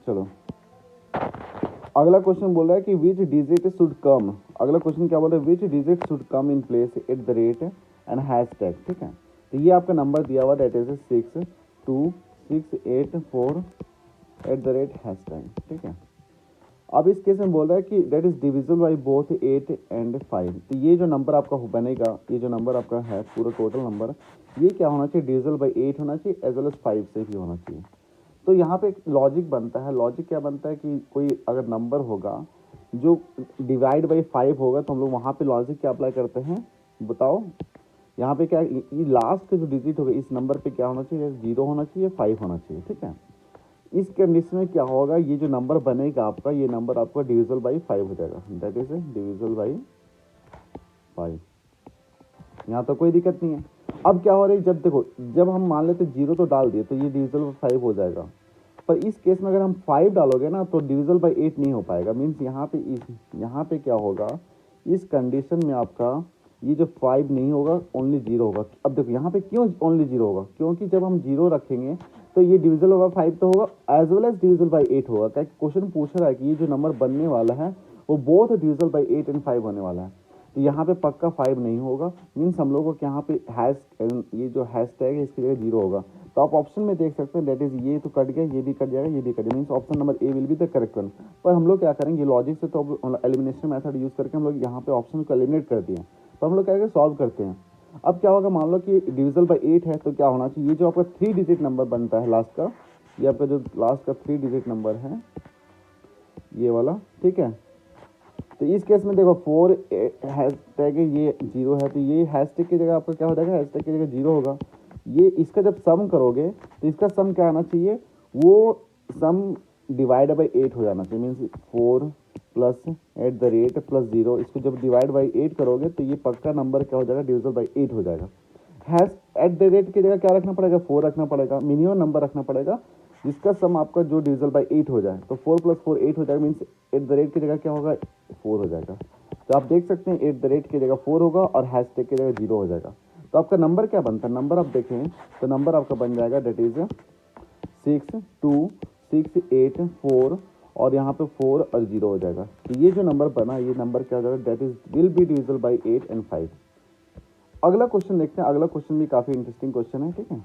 चलो अगला क्वेश्चन बोल रहा है कि विच डिजिट शुड कम, अगला क्वेश्चन क्या बोल रहा है, which digit should come in place at the rate and hashtag, ठीक है। तो ये आपका नंबर दिया हुआ दैट इज 62684 ठीक है। अब इस केस में बोल रहा है कि that is divisible by both 8 and 5। तो ये जो नंबर आपका बनेगा, ये जो नंबर आपका है पूरा टोटल नंबर, ये क्या होना चाहिए, डिविजिबल बाई 8 होना चाहिए एज वेल एज 5 से भी होना चाहिए। तो यहाँ पे एक लॉजिक बनता है। लॉजिक क्या बनता है कि कोई अगर नंबर होगा जो डिवाइड बाई 5 होगा तो हम लोग वहाँ पे लॉजिक क्या अप्लाई करते हैं, बताओ। यहाँ पे क्या, ये लास्ट का जो डिजिट होगा इस नंबर पे क्या होना चाहिए, 0 होना चाहिए, 5 होना चाहिए, ठीक है। इस कंडीशन में क्या होगा, ये जो नंबर बनेगा आपका, ये नंबर आपका डिविजिबल बाई 5 हो जाएगा, दैट इज डिविजिबल बाई 5। यहाँ तो कोई दिक्कत नहीं है। अब क्या हो रहा है, जब देखो, जब हम मान लेते 0 तो डाल दिए तो ये डिविजिबल बाई 5 हो जाएगा, पर इस केस में अगर हम 5 डालोगे ना तो डिविजिबल बाई 8 नहीं हो पाएगा। मीन्स यहाँ पे क्या होगा, इस कंडीशन में आपका ये जो 5 नहीं होगा, ओनली 0 होगा। अब देखो यहाँ पे क्यों ओनली 0 होगा, क्योंकि जब हम 0 रखेंगे तो ये डिविजिबल बाई 5 तो होगा as well as divisible by 8 होगा। क्या क्वेश्चन पूछ रहा है कि ये जो नंबर बनने वाला है वो बोथ डिविजिबल बाई 8 एंड 5 होने वाला है। तो यहाँ पे पक्का 5 नहीं होगा। मीन्स हम लोगों को यहाँ पे ये जो हैशटैग है इसकी जगह 0 होगा। तो आप ऑप्शन में देख सकते हैं दैट इज ये तो कट गया, ये भी कट जाएगा, ये भी कट जाएगा। Means option number A will be the correct one. पर हम लोग क्या करेंगे, लॉजिक से तो एलिमिनेशन मेथड यूज करके हम लोग यहाँ पे ऑप्शन को एलिमिनेट कर दिए। तो हम लोग क्या करेंगे, सॉल्व करते हैं। अब क्या होगा, मान लो कि डिविजिबल बाई 8 है तो क्या होना चाहिए, ये जो आपका 3 डिजिट नंबर बनता है लास्ट का, ये आपका जो लास्ट का 3 डिजिट नंबर है ये वाला, ठीक है। तो इस केस में देखो 4 हैशटैग ये 0 है, तो ये हैशटैग की जगह आपका क्या हो जाएगा, हैशटैग की जगह 0 होगा। ये इसका जब सम करोगे तो इसका सम क्या आना चाहिए, वो सम डिवाइड बाई 8 हो जाना चाहिए। मीन्स 4 प्लस @ प्लस 0, इसको जब डिवाइड बाई 8 करोगे तो ये पक्का नंबर क्या हो जाएगा, डिविजिबल बाई 8 हो जाएगा। हैश @ की जगह क्या रखना पड़ेगा, 4 रखना पड़ेगा, मिनिमम नंबर रखना पड़ेगा जिसका सम आपका जो डिविजिबल बाई 8 हो जाए। तो 4 + 4 8 हो जाएगा। मीन्स @ की जगह क्या होगा, 4 हो जाएगा। तो आप देख सकते हैं @ की जगह 4 होगा और हैशटैग की जगह 0 हो जाएगा। तो आपका नंबर क्या बनता है, नंबर आप देखें तो नंबर आपका बन जाएगा दैट इज 62684 और यहाँ पे 4 और 0 हो जाएगा। तो ये जो नंबर बना, ये नंबर क्या हो जाएगा, that is will be divisible by 8 and 5। अगला क्वेश्चन देखते हैं। अगला क्वेश्चन भी काफी इंटरेस्टिंग क्वेश्चन है, ठीक है।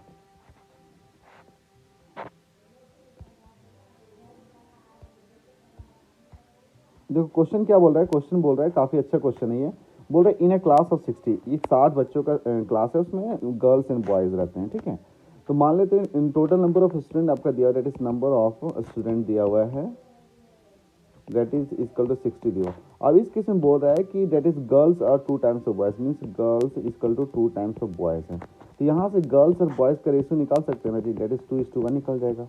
देखो क्वेश्चन क्या बोल रहा है, क्वेश्चन बोल रहा है काफी अच्छा क्वेश्चन है ये। बोल रहा है इन ए क्लास ऑफ 60, ये 60 बच्चों का क्लास है, उसमें गर्ल्स एंड बॉयज रहते हैं, ठीक है। तो मान लेते हैं in total number of student आपका दिया हुआ, that is number of student दिया हुआ है, दैट इज इक्वल टू 60 दिया। अब इस केस में बोल रहा है कि that is girls are 2 times of boys, means girls equal to 2 times of boys है। तो यहाँ से गर्ल्स और बॉयज का रेशियो निकाल सकते हैं ना जी, दैट इज 2:1 निकल जाएगा।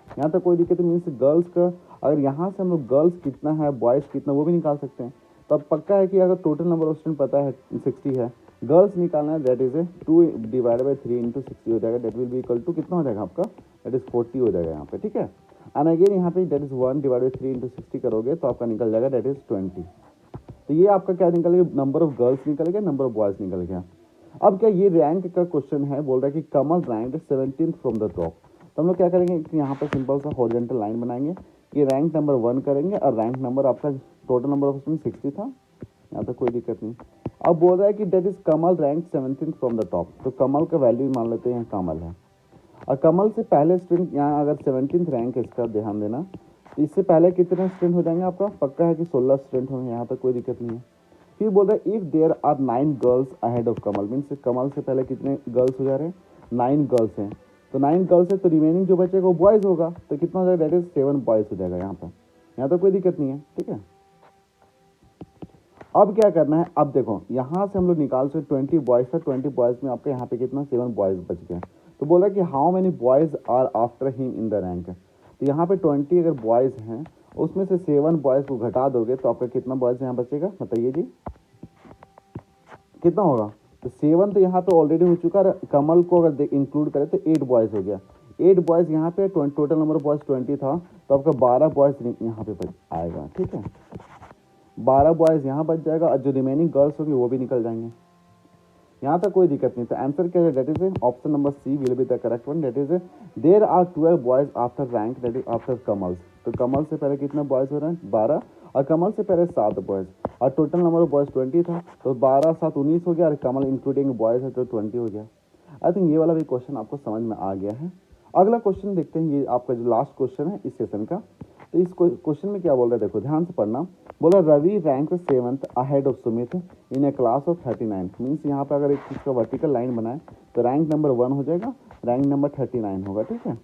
यहाँ तक कोई दिक्कत नहीं। मीन्स गर्ल्स का अगर यहाँ से हम लोग गर्ल्स कितना है बॉयज़ कितना वो भी निकाल सकते हैं। तो अब पक्का है कि अगर टोटल नंबर ऑफ स्टूडेंट पता है 60 है, गर्ल्स निकालना है, that is 2 divide by 3 into 60 हो जाएगा, that will be equal to कितना हो जाएगा आपका, दैट इज 40 हो जाएगा यहाँ पे, ठीक है। एंड अगेन यहाँ पे that is 1 divide by 3 into 60 करोगे तो आपका निकल जाएगा दैट इज 20। तो ये आपका क्या निकल गया, नंबर ऑफ गर्ल्स निकल गया, नंबर ऑफ बॉयज़ निकल गया। अब क्या ये रैंक का क्वेश्चन है, बोल रहा है कि Kamal rank 17th from the top. तो हम लोग क्या करेंगे कि यहाँ पर सिंपल सा हॉरिजॉन्टल लाइन बनाएंगे कि रैंक नंबर 1 करेंगे और रैंक नंबर आपका टोटल नंबर ऑफ स्टूडेंट 60 था, यहाँ तक कोई दिक्कत नहीं। अब बोल रहा है कि that is Kamal rank 17th from the top. तो कमल का वैल्यू मान लेते हैं यहाँ कमल है, और कमल से पहले स्टूडेंट यहाँ अगर 17th रैंक है इसका ध्यान देना, तो इससे पहले कितने स्टूडेंट हो जाएंगे आपका, पक्का है कि 16 स्टूडेंट होंगे, यहाँ तक कोई दिक्कत नहीं है। फिर बोल रहा है if there are 9 girls ahead of Kamal, means Kamal से पहले कितने गर्ल्स हो जा रहे हैं, 9 गर्ल्स हैं। तो 9 गर्ल्स है तो रिमेनिंग जो बचेगा वो बॉयज होगा, तो कितना हो जाएगा, दैट इज 7 बॉयज हो जाएगा यहाँ पर, यहाँ तो कोई दिक्कत नहीं है, ठीक है। अब क्या करना है, अब देखो यहाँ से हम लोग निकाल सकते 20 बॉयज था, 20 बॉयज में आपका यहाँ पे कितना 7 बॉयज बच गए। तो बोला कि how many boys are after him in the rank. तो यहाँ पे 20 अगर बॉयज हैं उसमें से 7 बॉयज को घटा दोगे तो आपका कितना बॉयज यहाँ बचेगा, बताइए जी कितना होगा। तो 7 तो यहाँ पे ऑलरेडी हो चुका है, कमल को अगर इंक्लूड करें तो 8 बॉयज हो गया। 8 बॉयज यहाँ पे टोटल नंबर बॉयज 20 था, तो आपका 12 बॉयज यहाँ पे आएगा, ठीक है। 12 बॉयज यहाँ बच जाएगा और जो रिमेनिंग गर्ल्स होंगी वो भी निकल जाएंगे, यहाँ तक कोई दिक्कत नहीं। तो आंसर क्या है, that is option number C will be the correct one, that is there are 12 boys after rank, that is after Kamal's. तो कमल से पहले कितने बॉयज हो रहे हैं, 12, और कमल से पहले 7 बॉयज़, और टोटल नंबर ऑफ बॉयज़ 20 था, तो 12 7 19 हो गया, और कमल इंक्लूडिंग बॉयज़ है तो 20 हो गया। आई थिंक ये वाला भी क्वेश्चन आपको समझ में आ गया है। अगला क्वेश्चन देखते हैं, ये आपका जो लास्ट क्वेश्चन है इस सेशन का। तो इस क्वेश्चन में क्या बोल रहा है, देखो ध्यान से पढ़ना। बोला Ravi rank 7th ahead of Sumit in a class of 39। Means यहाँ पे अगर एक इसका वर्टिकल लाइन बनाए तो रैंक नंबर 1 हो जाएगा, रैंक नंबर 39 होगा, ठीक है।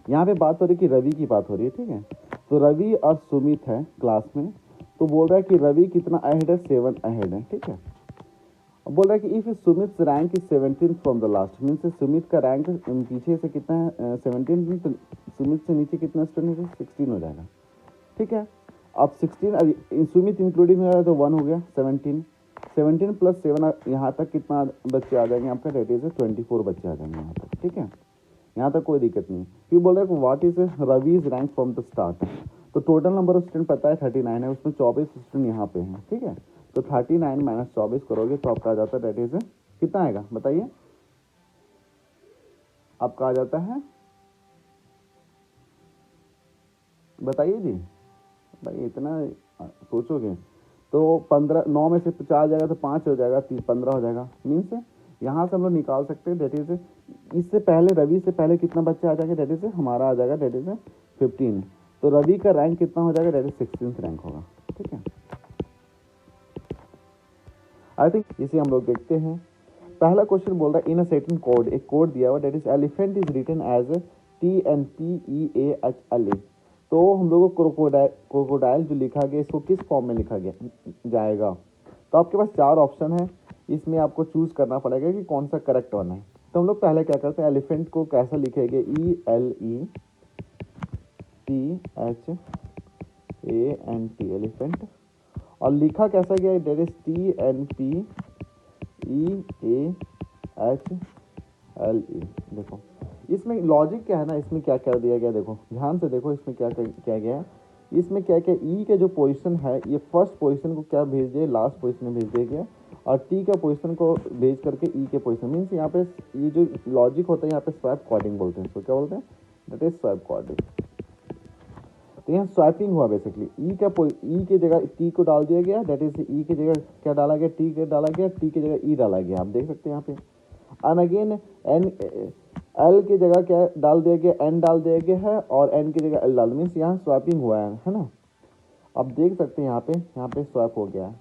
यहाँ पे बात हो रही है कि रवि की बात हो रही है, ठीक है। तो रवि और सुमित है क्लास में, तो बोल रहा है कि रवि कितना अहेड है, 7 अहेड है, ठीक है। अब बोल रहा है कि if Sumit rank is 17 from the last, means Sumit का रैंक पीछे से कितना है, 17, तो सुमित से नीचे कितना स्टूडेंट है, 16 हो जाएगा, ठीक है। अब 16 सुमित इंक्लूडिंग हो जाए तो 1 हो गया, 17 प्लस 7 यहाँ तक कितना बच्चे आ जाएंगे आपका, डेट इज 24 बच्चे आ जाएंगे यहाँ तक, ठीक है। यहाँ तक कोई दिक्कत नहीं। फिर बोल रहा है कि what is Ravi is rank from the start, तो टोटल नंबर ऑफ स्टूडेंट पता है 39 है, उसमें 24 स्टूडेंट यहाँ पे हैं, ठीक है। तो 39 माइनस 24 करोगे तो आपका आ जाता है, डेट इज कितना आएगा बताइए, आपका आ जाता है, बताइए जी भाई, इतना सोचोगे तो 15, 9 में से 4 जाएगा तो 5 हो जाएगा, 15 हो जाएगा। मीन्स यहाँ से हम लोग निकाल सकते हैं, डेट इज इससे पहले रवि से पहले कितना बच्चे आ जाएंगे, डेट इज हमारा आ जाएगा, डेट इज 15। तो रवि का रैंक कितना हो जाएगा, डेट इज 16th रैंक होगा, ठीक है। आई थिंक इसे हम लोग देखते हैं। पहला क्वेश्चन बोल रहा है इन अ सर्टेन कोड, एक कोड दिया हुआ, that is elephant is written as TNPEAHLA। तो हम लोगों को क्रोकोडाइल जो लिखा गया इसको किस फॉर्म में लिखा गया जाएगा, तो आपके पास 4 ऑप्शन है, इसमें आपको चूज करना पड़ेगा कि कौन सा करेक्ट होना है। तो हम लोग पहले क्या करते हैं, एलिफेंट को कैसा लिखेंगे, ELEPHANT, एलिफेंट, और लिखा कैसा गया, डेट इज TNPEAHLE। देखो इसमें लॉजिक क्या है ना, इसमें क्या कर दिया गया, देखो ध्यान से देखो, इसमें क्या क्या गया है, इसमें क्या क्या ई के जो पोजीशन है, ये फर्स्ट पोजीशन को क्या भेज दिया, लास्ट पोजीशन में भेज दिया गया, और टी का पोजीशन को भेज करके ई के पोजीशन, मीन्स यहाँ पे ये जो लॉजिक होता है यहाँ पे स्वैप कोडिंग बोलते हैं इसको, क्या बोलते हैं, दैट इज स्वैप कोडिंग। तो यहाँ स्वैपिंग हुआ बेसिकली, ई के जगह टी को डाल दिया गया, दैट इज ई की जगह क्या डाला गया, टी के डाला गया, टी की जगह ई डाला गया, आप देख सकते हैं यहाँ पे। एंड अगेन एन एल की जगह क्या डाल दिया गया, एन डाल दिया गया है, और एन की जगह एल डाल, मीन्स यहाँ स्वैपिंग हुआ है ना। अब देख सकते हैं यहाँ पे स्वैप हो गया है,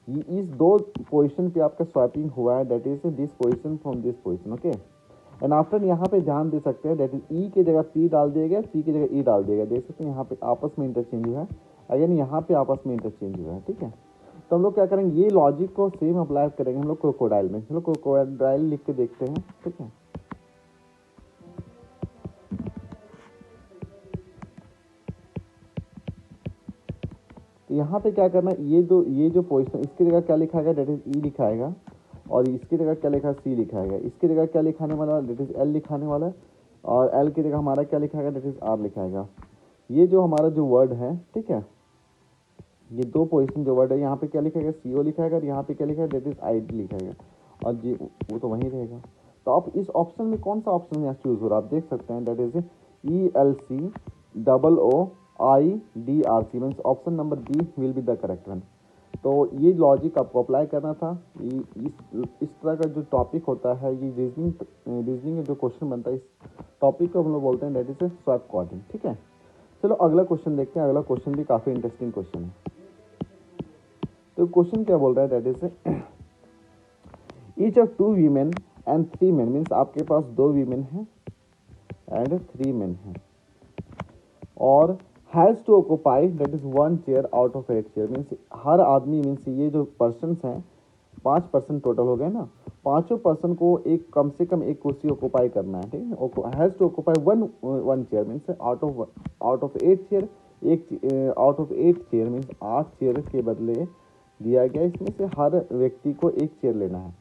इस 2 पोजीशन पे आपका स्वैपिंग हुआ है, that is this position from this position, okay. And after यहाँ पे ध्यान दे सकते हैं, दैट इज ई की जगह पी डाल दिया गया, पी की जगह ई डाल दिया गया, देख सकते हैं यहाँ पे आपस में इंटरचेंज हुआ है, अगेन यहाँ पे आपस में इंटरचेंज हुआ है, ठीक है। तो हम लोग क्या करेंगे, ये लॉजिक को सेम अप्लाई करेंगे हम लोग क्रोकोडाइल में। चलो क्रोकोडाइल लिख के देखते हैं, ठीक है। तो यहाँ पे क्या करना है, ये जो पोजिशन, इसकी जगह क्या लिखाएगा, डेट इज ई लिखाएगा, और इसकी जगह क्या लिखा, सी लिखाएगा, इसकी जगह क्या लिखाने वाला, डेट इज एल लिखाने वाला है, और एल की जगह हमारा क्या लिखाएगा, डेट इज आर लिखाएगा। ये जो हमारा जो वर्ड है, ठीक है, ये 2 पोजीशन जो वर्ड है, यहाँ पे क्या लिखेगा, CO लिखाएगा, और यहाँ पे क्या लिखेगा, डेट इज ID लिखाएगा, और जी वो तो वहीं रहेगा। तो आप इस ऑप्शन में कौन सा ऑप्शन यहाँ चूज हो रहा है, आप देख सकते हैं, that is ELCOOIDRC, means option number B will be the correct one. तो ये लॉजिक आपको अप्लाई करना था। इस तरह का जो टॉपिक होता है, ये रीजनिंग में जो क्वेश्चन बनता है, इस टॉपिक को हम लोग बोलते हैं, डेट इज स्वैप कोडिंग, ठीक है। चलो अगला क्वेश्चन देखते हैं, अगला क्वेश्चन भी काफ़ी इंटरेस्टिंग क्वेश्चन है। तो क्वेश्चन क्या बोल रहा है, that is each of 2 women and 3 men, means आपके पास 2 वीमेन हैं एंड 3 मेन हैं, और has to occupy that is 1 chair out of 8 chair, means हर आदमी, मीन्स ये जो पर्सनस हैं 5 पर्सन टोटल हो गए ना, 5 पर्सन को एक कम से कम एक कुर्सी ऑक्यूपाई करना है, ठीक है। Has to occupy one chair, means out of 8 chair, एक out of 8 chair means 8 chair के बदले दिया गया, इसमें से हर व्यक्ति को एक चेयर लेना है।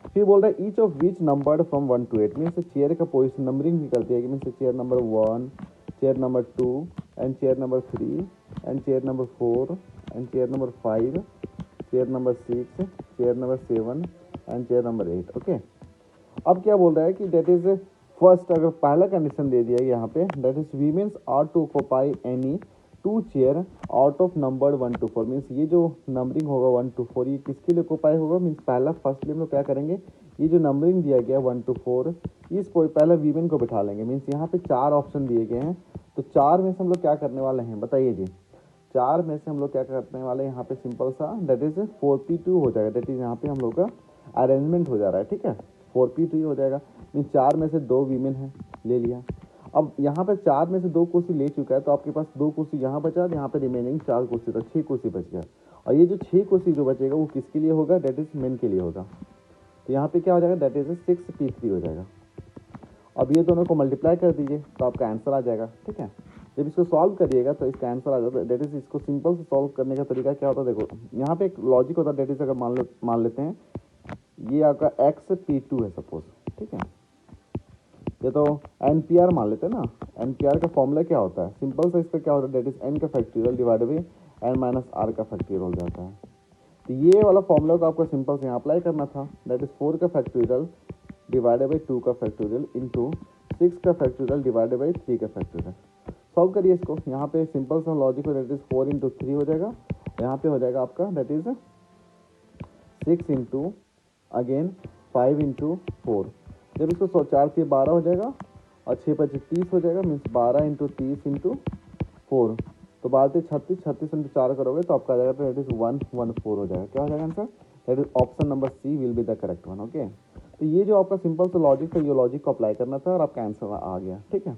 फिर बोल रहा है each of which numbered from 1 to 8, means chair का पोजिशन नंबरिंग भी कर दिया गया, means chair number 1, chair number 2, and chair number 3, and chair number 4, and chair number 5, chair number 6, chair number 7, and chair number 8, okay. अब क्या बोल रहा है कि दैट इज फर्स्ट, अगर पहला कंडीशन दे दिया यहाँ पे, that is womens are to occupy any 2 chair out of number 1 to 4 means ये जो नंबरिंग होगा 1 to 4 ये किसके लिए ऑक्यूपाई होगा मीन्स पहला फर्स्टली हम लोग क्या करेंगे, ये जो नंबरिंग दिया गया 1 to 4 इसको पहला वीमेन को बिठा लेंगे। मीन्स यहाँ पे 4 ऑप्शन दिए गए हैं, तो 4 में से हम लोग क्या करने वाले हैं बताइए जी। 4 में से हम लोग क्या करने वाले हैं, यहाँ पे सिंपल सा डेट इज 4p2 हो जाएगा। डेट इज यहाँ पे हम लोग का अरेंजमेंट हो जा रहा है, ठीक है, 4p2 हो जाएगा। मीन्स 4 में से 2 वीमेन है, ले लिया। अब यहाँ पे 4 में से 2 कुर्सी ले चुका है, तो आपके पास 2 कुर्सी यहाँ बचा, यहाँ पे रिमेनिंग 4 कुर्सी, तो 6 कुर्सी बच गया। और ये जो 6 कुर्सी जो बचेगा वो किसके लिए होगा, डेट इज मेन के लिए होगा। तो यहाँ पे क्या हो जाएगा, डेट इज 6p3 हो जाएगा। अब ये दोनों को मल्टीप्लाई कर दीजिए तो आपका आंसर आ जाएगा, ठीक है। जब इसको सॉल्व करिएगा तो इसका आंसर आ जाता है। डेट इज इसको सिंपल से सॉल्व करने का तरीका क्या होता है, देखो यहाँ पे एक लॉजिक होता है। डेट इज अगर मान लेते हैं ये आपका XP2 है सपोज, ठीक है, ये तो NPR मान लेते हैं ना। NPR का फॉर्मूला क्या होता है, सिंपल सा इसका क्या होता है, डेट इज n का factorial divided by n minus r का फैक्टोरियल हो जाता है। तो ये वाला फॉर्मूला को आपको सिंपल से यहाँ अप्लाई करना था। डेट इज 4 का फैक्टोरियल डिवाइडेड बाई 2 का फैक्टोरियल इंटू 6 का फैक्टोरियल डिवाइडेड बाई 3 का फैक्टोरियल। सॉल्व करिए इसको, यहाँ पे सिंपल सा लॉजिक हो, डेट इज 4 इंटू 3 हो जाएगा। यहाँ पे हो जाएगा आपका that is 6 into again 5 into 4। जब इसको 4 से 12 हो जाएगा और 6 5 30 हो जाएगा। मीन्स 12 इंटू 30 इंटू 4, तो 12 36, 36 इंटू 4 करोगे तो आपका आ जाएगा, तो डेट इज 114 हो जाएगा। क्या हो जाएगा answer, that is option number C will be the correct one. Okay, तो ये जो आपका सिंपल सा लॉजिक था, ये लॉजिक को अप्लाई करना था और आपका आंसर आ गया, ठीक है।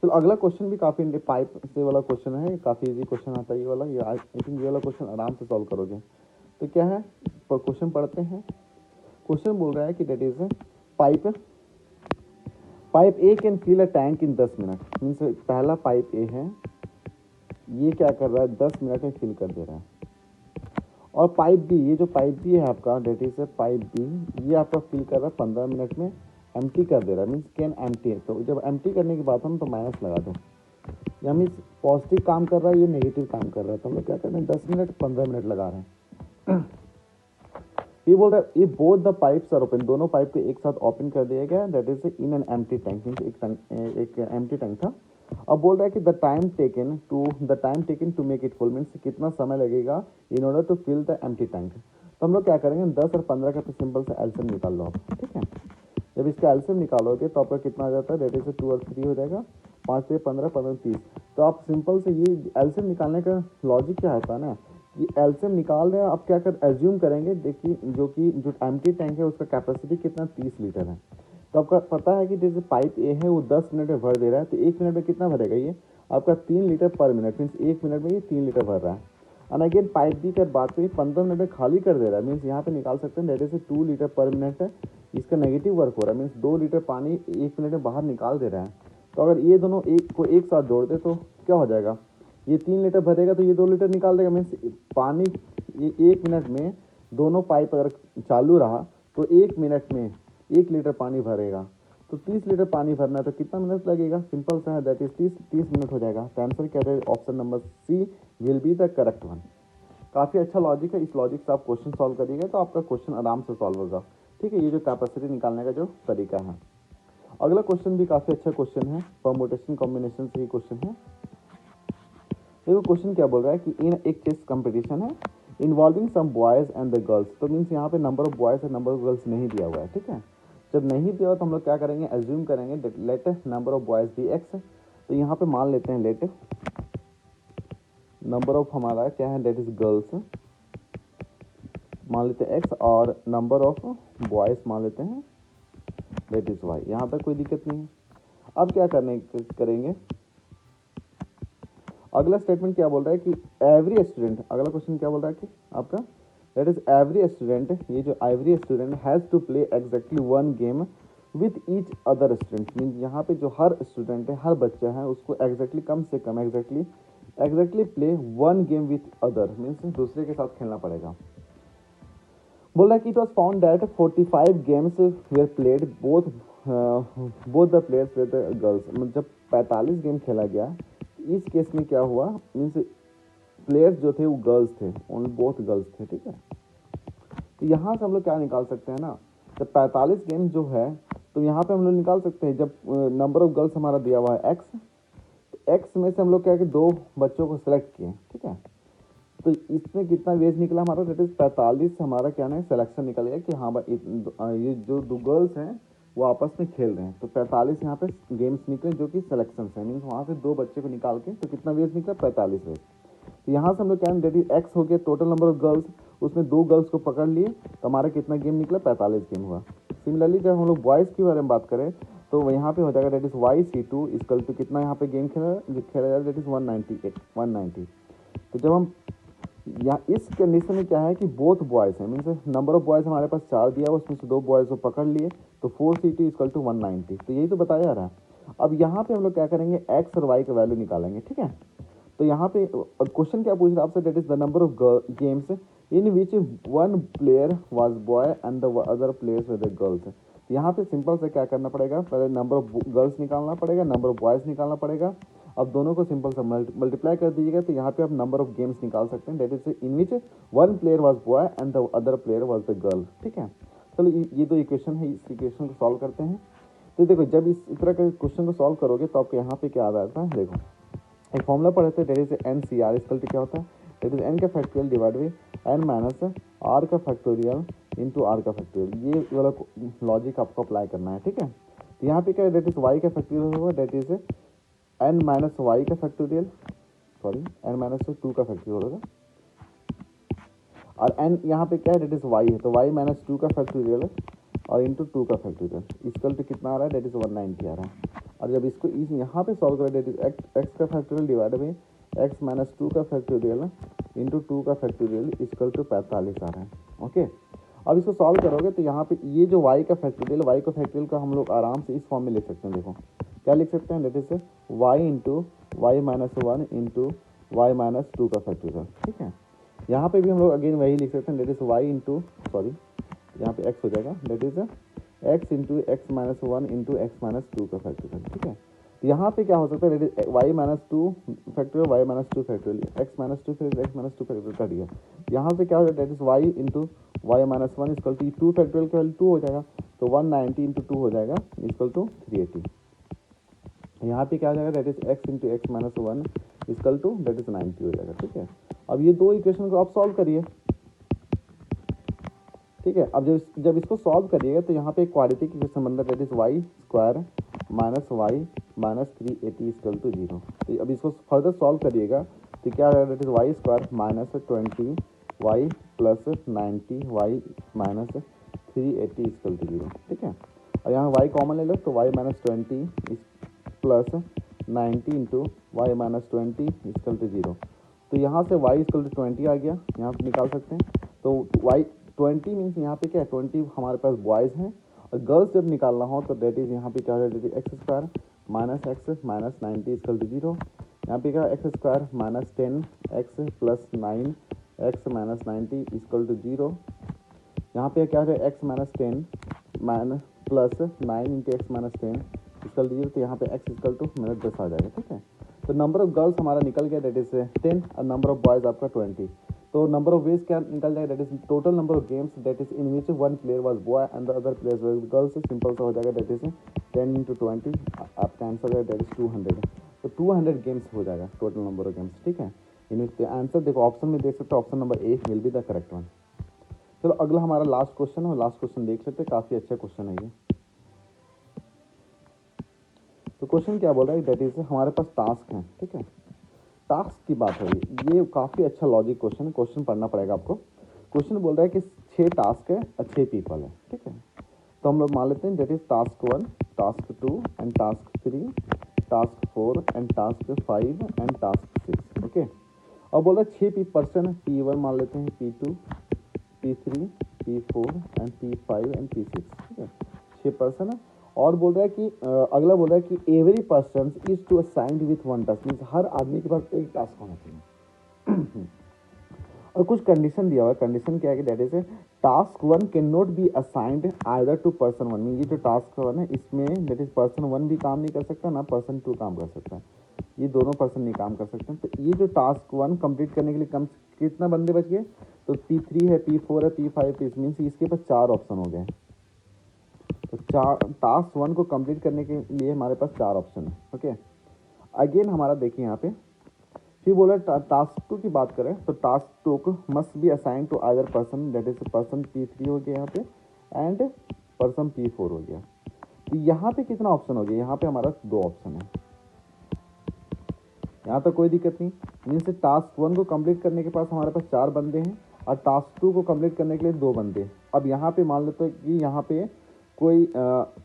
तो अगला क्वेश्चन भी काफ़ी पाइप से वाला क्वेश्चन है, काफ़ी इजी क्वेश्चन आता है ये वाला। ये आई थिंक ये वाला क्वेश्चन आराम से सॉल्व करोगे। तो क्या है, क्वेश्चन पढ़ते हैं। क्वेश्चन बोल रहा है कि that is pipe A can fill a tank in 10 minute. Means पहला पाइप ए है, ये क्या कर रहा है, 10 मिनट में फिल कर दे रहा है। और पाइप बी, ये जो पाइप बी है आपका, डेट इज पाइप बी, ये आपका फिल कर रहा है 15 मिनट में, एम्प्टी कर दे रहा है। मीन्स कैन एम्प्टी, तो जब एम्प्टी करने की बात हम तो माइनस लगा दो। या मीन्स पॉजिटिव काम कर रहा है, ये नेगेटिव काम कर रहा है, तो हम लोग क्या कर रहे हैं, 10 मिनट 15 मिनट लगा रहे हैं। ये बोल रहा है ये both the pipes are open, दोनों पाइप को एक साथ ओपन कर दिया गया। That is in an empty tank, means एक एम्प्टी टैंक था। अब बोल रहा है कि the time taken to make it full, means कितना समय लगेगा in order to fill the empty tank. तो हम लोग क्या करेंगे, 10 और 15 का सिंपल से एलसीएम निकाल लो आप, ठीक है। जब इसका एलसीएम निकालोगे तो आपका कितना आ जाता है, दैट इज 2 और 3 हो जाएगा, 5 से 15, 15 30। तो आप सिंपल से ये एलसीएम निकालने का लॉजिक क्या होता है ना, कि एलसीएम निकाल रहे हैं, आप क्या कर एज्यूम करेंगे, देखिए जो एम्प्टी टैंक है उसका कैपेसिटी कितना 30 लीटर है। तो आपका पता है कि जैसे पाइप ए है वो 10 मिनट में भर दे रहा है, तो 1 मिनट में कितना भरेगा, ये आपका 3 litre per minute, means 1 minute में ये 3 लीटर भर रहा है। एंड अगेन पाइप बी की बात करें, 15 मिनट में खाली कर दे रहा है। मीन्स यहाँ पे निकाल सकते हैं, that is 2 litre per minute है, इसका नेगेटिव वर्क हो रहा है। मीन्स 2 लीटर पानी 1 मिनट में बाहर निकाल दे रहा है। तो अगर ये दोनों एक साथ जोड़ दे तो क्या हो जाएगा, ये 3 लीटर भरेगा तो ये 2 लीटर निकाल देगा। मीन्स पानी ये 1 मिनट में दोनों पाइप अगर चालू रहा तो 1 मिनट में 1 लीटर पानी भरेगा। तो 30 लीटर पानी भरना है तो कितना मिनट लगेगा, सिंपल सा है, दैट इज 30 मिनट हो जाएगा। तो आंसर क्या है, option number C will be the correct one. काफ़ी अच्छा लॉजिक है, इस लॉजिक से आप क्वेश्चन सॉल्व करिएगा तो आपका क्वेश्चन आराम से सॉल्व होगा, ठीक है। ये जो कैपेसिटी निकालने का जो तरीका है। अगला क्वेश्चन भी काफ़ी अच्छा क्वेश्चन है, परमुटेशन कॉम्बिनेशन से ही क्वेश्चन है। देखो क्वेश्चन क्या बोल रहा है कि इन एक चेस कंपटीशन है involving some boys and the girls. तो मीन्स यहाँ पे नंबर ऑफ बॉयज़ और नंबर ऑफ गर्ल्स नहीं दिया हुआ है, ठीक है। जब नहीं दिया हुआ तो हम लोग क्या करेंगे, एज्यूम करेंगे let number of boys be X. तो यहाँ पे मान लेते हैं लेट नंबर ऑफ हमारा क्या है, दैट इज गर्ल्स मान लेते हैं एक्स, और नंबर ऑफ बॉयज़ मान लेते हैं दैट इज वाई। यहाँ पर कोई दिक्कत नहीं है। अब क्या करेंगे, अगला स्टेटमेंट क्या बोल रहा है कि एवरी स्टूडेंट, अगला क्वेश्चन क्या बोल रहा है कि आपका दैट इज एवरी स्टूडेंट, ये जो every student has to play exactly 1 game with each other student. Means यहाँ पे जो हर स्टूडेंट है, हर बच्चा है, उसको एग्जैक्टली कम से कम exactly play 1 game with other, means दूसरे के साथ खेलना पड़ेगा। बोल रहा है कि it was found that 45 games were played both the players with the girls. मतलब जब 45 गेम खेला गया, इस केस में क्या हुआ, मीन्स प्लेयर्स जो थे वो गर्ल्स थे, ओनली बोथ गर्ल्स थे, ठीक है। तो यहाँ से हम लोग क्या निकाल सकते हैं ना, जब 45 गेम जो है तो यहाँ पे हम लोग निकाल सकते हैं, जब नंबर ऑफ गर्ल्स हमारा दिया हुआ है एक्स, तो एक्स में से हम लोग क्या है कि 2 बच्चों को सेलेक्ट किए, ठीक है। तो इसमें कितना वेज निकला हमारा, दैट इज 45 हमारा क्या ना सिलेक्शन निकल गया कि हाँ भाई ये जो 2 गर्ल्स हैं वो आपस में खेल रहे हैं, तो 45 यहाँ पे गेम्स निकले जो कि सिलेक्शन है, मीन्स वहाँ से 2 बच्चे को निकाल के तो कितना वेज निकला 45 वेज। तो यहाँ से हम लोग क्या दैट इज एक्स हो गया टोटल नंबर ऑफ गर्ल्स, उसमें 2 गर्ल्स को पकड़ लिए तो हमारा कितना गेम निकला 45 गेम हुआ। सिमिलरली जब हम लोग बॉयज़ के बारे में बात करें तो यहाँ पे हो जाएगा that is YC2 equal to कितना यहाँ पे गेम खेला जाएगा दैट इज 190। तो जब हम यहाँ इस कंडीशन में क्या है कि बोथ बॉयज़ हैं, मीन्स नंबर ऑफ बॉयज़ हमारे पास 4 दिया हुआ, उसमें से 2 बॉयज़ को पकड़ लिए तो 4C2 इक्वल टू 190, तो यही तो बताया जा रहा है। अब यहाँ पे हम लोग क्या करेंगे एक्स और वाई का वैल्यू निकालेंगे, ठीक है। तो यहाँ पे क्वेश्चन क्या पूछ रहा है आपसे, that is the number of games in which 1 player was boy and the other players were the girls. यहाँ पे सिंपल से क्या करना पड़ेगा, पहले नंबर ऑफ गर्ल्स निकालना पड़ेगा, नंबर ऑफ बॉयज़ निकालना पड़ेगा। अब दोनों को सिंपल से मल्टीप्लाई कर दीजिएगा तो यहाँ पे आप नंबर ऑफ गेम्स निकाल सकते हैं, that is in which 1 player was boy and the other player was the girl, ठीक है। चलो ये 2 इक्वेशन है, इस इक्वेशन को सॉल्व करते हैं। तो देखो जब इस तरह के क्वेश्चन को सॉल्व करोगे तो आपको यहाँ पे क्या आ जाता है, देखो एक फॉर्मूला पढ़े थे, that is N C R equal to क्या होता है, दैट इज एन का factorial divide by N minus R का फैक्टोरियल इंटू आर का फैक्टोरियल। ये वाला लॉजिक आपको अप्लाई करना है, ठीक है। तो यहाँ पे क्या है, दैट इज वाई का फैक्टोरियल होगा, that is N minus Y का फैक्टोरियल, सॉरी एन माइनस 2 का फैक्टोरियल होगा, और एन यहाँ पे क्या है दैट इज वाई है, तो वाई माइनस 2 का फैक्टोरियल और इंटू 2 का फैक्टोरियल इक्वल टू कितना आ रहा है, दैट इज 190 आ रहा है। और जब इसको इस यहाँ पे सॉल्व करें दैट इज एक्स का factorial divide by x minus 2 का फैक्टोरियल इंटू 2 का फैक्टोरियल इक्वल टू 45 आ रहा है, ओके। अब इसको सॉल्व करोगे तो यहाँ पे ये जो y का फैक्टोरियल का हम लोग आराम से इस फॉर्म में लिख सकते हैं। देखो क्या लिख सकते हैं, that is y into Y minus 1 into Y minus 2 का फैक्टोरियल, ठीक है। यहाँ पे भी हम लोग अगेन वही लिख सकते हैं, that is y into sorry यहाँ पे x हो जाएगा, that is x into X minus 1 into X minus 2 का फैक्टोरियल, ठीक है। तो यहाँ पे क्या हो सकता है, that is Y minus 2 factorial Y minus 2 factorial X minus 2 फिर एक्स माइनस 2 फैक्टोरियल कट गया। यहाँ से क्या हो जाएगा, that is Y into Y minus 1 equal to 2 factorial का वैल्यू 2 हो जाएगा, तो 190 इंटू 2 हो जाएगा इक्वल टू 380। यहाँ पे क्या हो जाएगा, that is X into X minus 1 equal to that is 90 हो जाएगा, ठीक है। अब ये 2 इक्वेशन को आप सॉल्व करिए, ठीक है। अब जब इसको सॉल्व करिएगा तो यहाँ पे एक क्वाड्रेटिक इक्वेशन बनता है, that is Y square minus Y minus 380 equal to 0। तो अब इसको फर्दर सॉल्व करिएगा तो क्या आएगा, that is Y square minus 20 Y plus 90 Y minus 380 equal to 0, ठीक है। और यहाँ वाई कॉमन ले लो तो Y minus 20 plus 90 into Y minus 20 equal to 0। तो यहाँ से y इक्वल टू 20 आ गया, यहाँ पे निकाल सकते हैं। तो y 20 मीन्स यहाँ पे क्या है, 20 हमारे पास बॉयज़ हैं, और गर्ल्स जब निकालना हो तो डेट इज यहाँ पे क्या हो जाएगा, X square minus X minus 90 equal to 0। यहाँ पे क्या X square minus 10 X plus 9 X minus 90 equal to 0। यहाँ पे क्या है, X minus 10 minus plus 9 into X minus 10 equal to 0। तो यहाँ पे एक्स इक्वल टू माइनस 10 आ जाएगा, ठीक है। तो नंबर ऑफ गर्ल्स हमारा निकल गया, दैट इज 10 और नंबर ऑफ बॉयज़ आपका 20। तो नंबर ऑफ वेज क्या निकल जाएगा, that is total number of games that is in which 1 player was boy and the other players was girls. Simple सा हो जाएगा, दैट इज 10 इंटू 20 आपका आंसर है दैट इज 200। तो 200 गेम्स हो जाएगा टोटल नंबर ऑफ गेम्स, ठीक है। इन आंसर देखो ऑप्शन में देख सकते हो, option number A will be the correct one. चलो अगला हमारा लास्ट क्वेश्चन है, लास्ट क्वेश्चन देख लेते हैं, काफ़ी अच्छा क्वेश्चन है ये। तो क्वेश्चन क्या बोल रहा है, दैट इज हमारे पास टास्क है, ठीक है। टास्क की बात है, ये काफ़ी अच्छा लॉजिक क्वेश्चन है, क्वेश्चन पढ़ना पड़ेगा आपको। क्वेश्चन बोल रहा है कि 6 टास्क है और 6 पीपल है, ठीक है। तो हम लोग मान लेते हैं that is task 1, task 2 and task 3, task 4 and task 5 and task 6, okay. अब बोल रहा है 6 पर्सन, P1 मान लेते हैं, P2, P3, P4 and P5 and P6, ठीक है। 6 पर्सन है। और बोल रहा है कि अगला बोल रहा है कि every person is to assigned with 1 task, means हर आदमी के पास एक टास्क होना चाहिए। और कुछ कंडीशन दिया हुआ है, कंडीशन क्या है कि that is task 1 can not be assigned either to person 1, mean ये जो टास्क 1 है इसमें दैट इज पर्सन 1 भी काम नहीं कर सकता ना पर्सन 2 काम कर सकता है, ये दोनों पर्सन नहीं काम कर सकते। तो ये जो टास्क 1 कंप्लीट करने के लिए कम कितना बंदे बच गए, तो P3 है, P4 है, P5 है, मीन्स इसके पास 4 ऑप्शन हो गए। तो टास्क 1 को कंप्लीट करने के लिए हमारे पास 4 ऑप्शन है, ओके। अगेन हमारा देखिए यहाँ पे फिर बोला टास्क 2 की बात करें तो टास्क 2 को must be assign to other person, that is person P3 हो गया यहाँ पे एंड पर्सन P4 हो गया। तो यहाँ पे कितना ऑप्शन हो गया, यहाँ पे हमारा 2 ऑप्शन है, यहाँ तक कोई दिक्कत नहीं। मीन्स टास्क 1 को कंप्लीट करने के पास हमारे पास 4 बंदे हैं और टास्क 2 को कंप्लीट करने के लिए 2 बंदे। अब यहाँ पे मान लेते हैं कि यहाँ पे कोई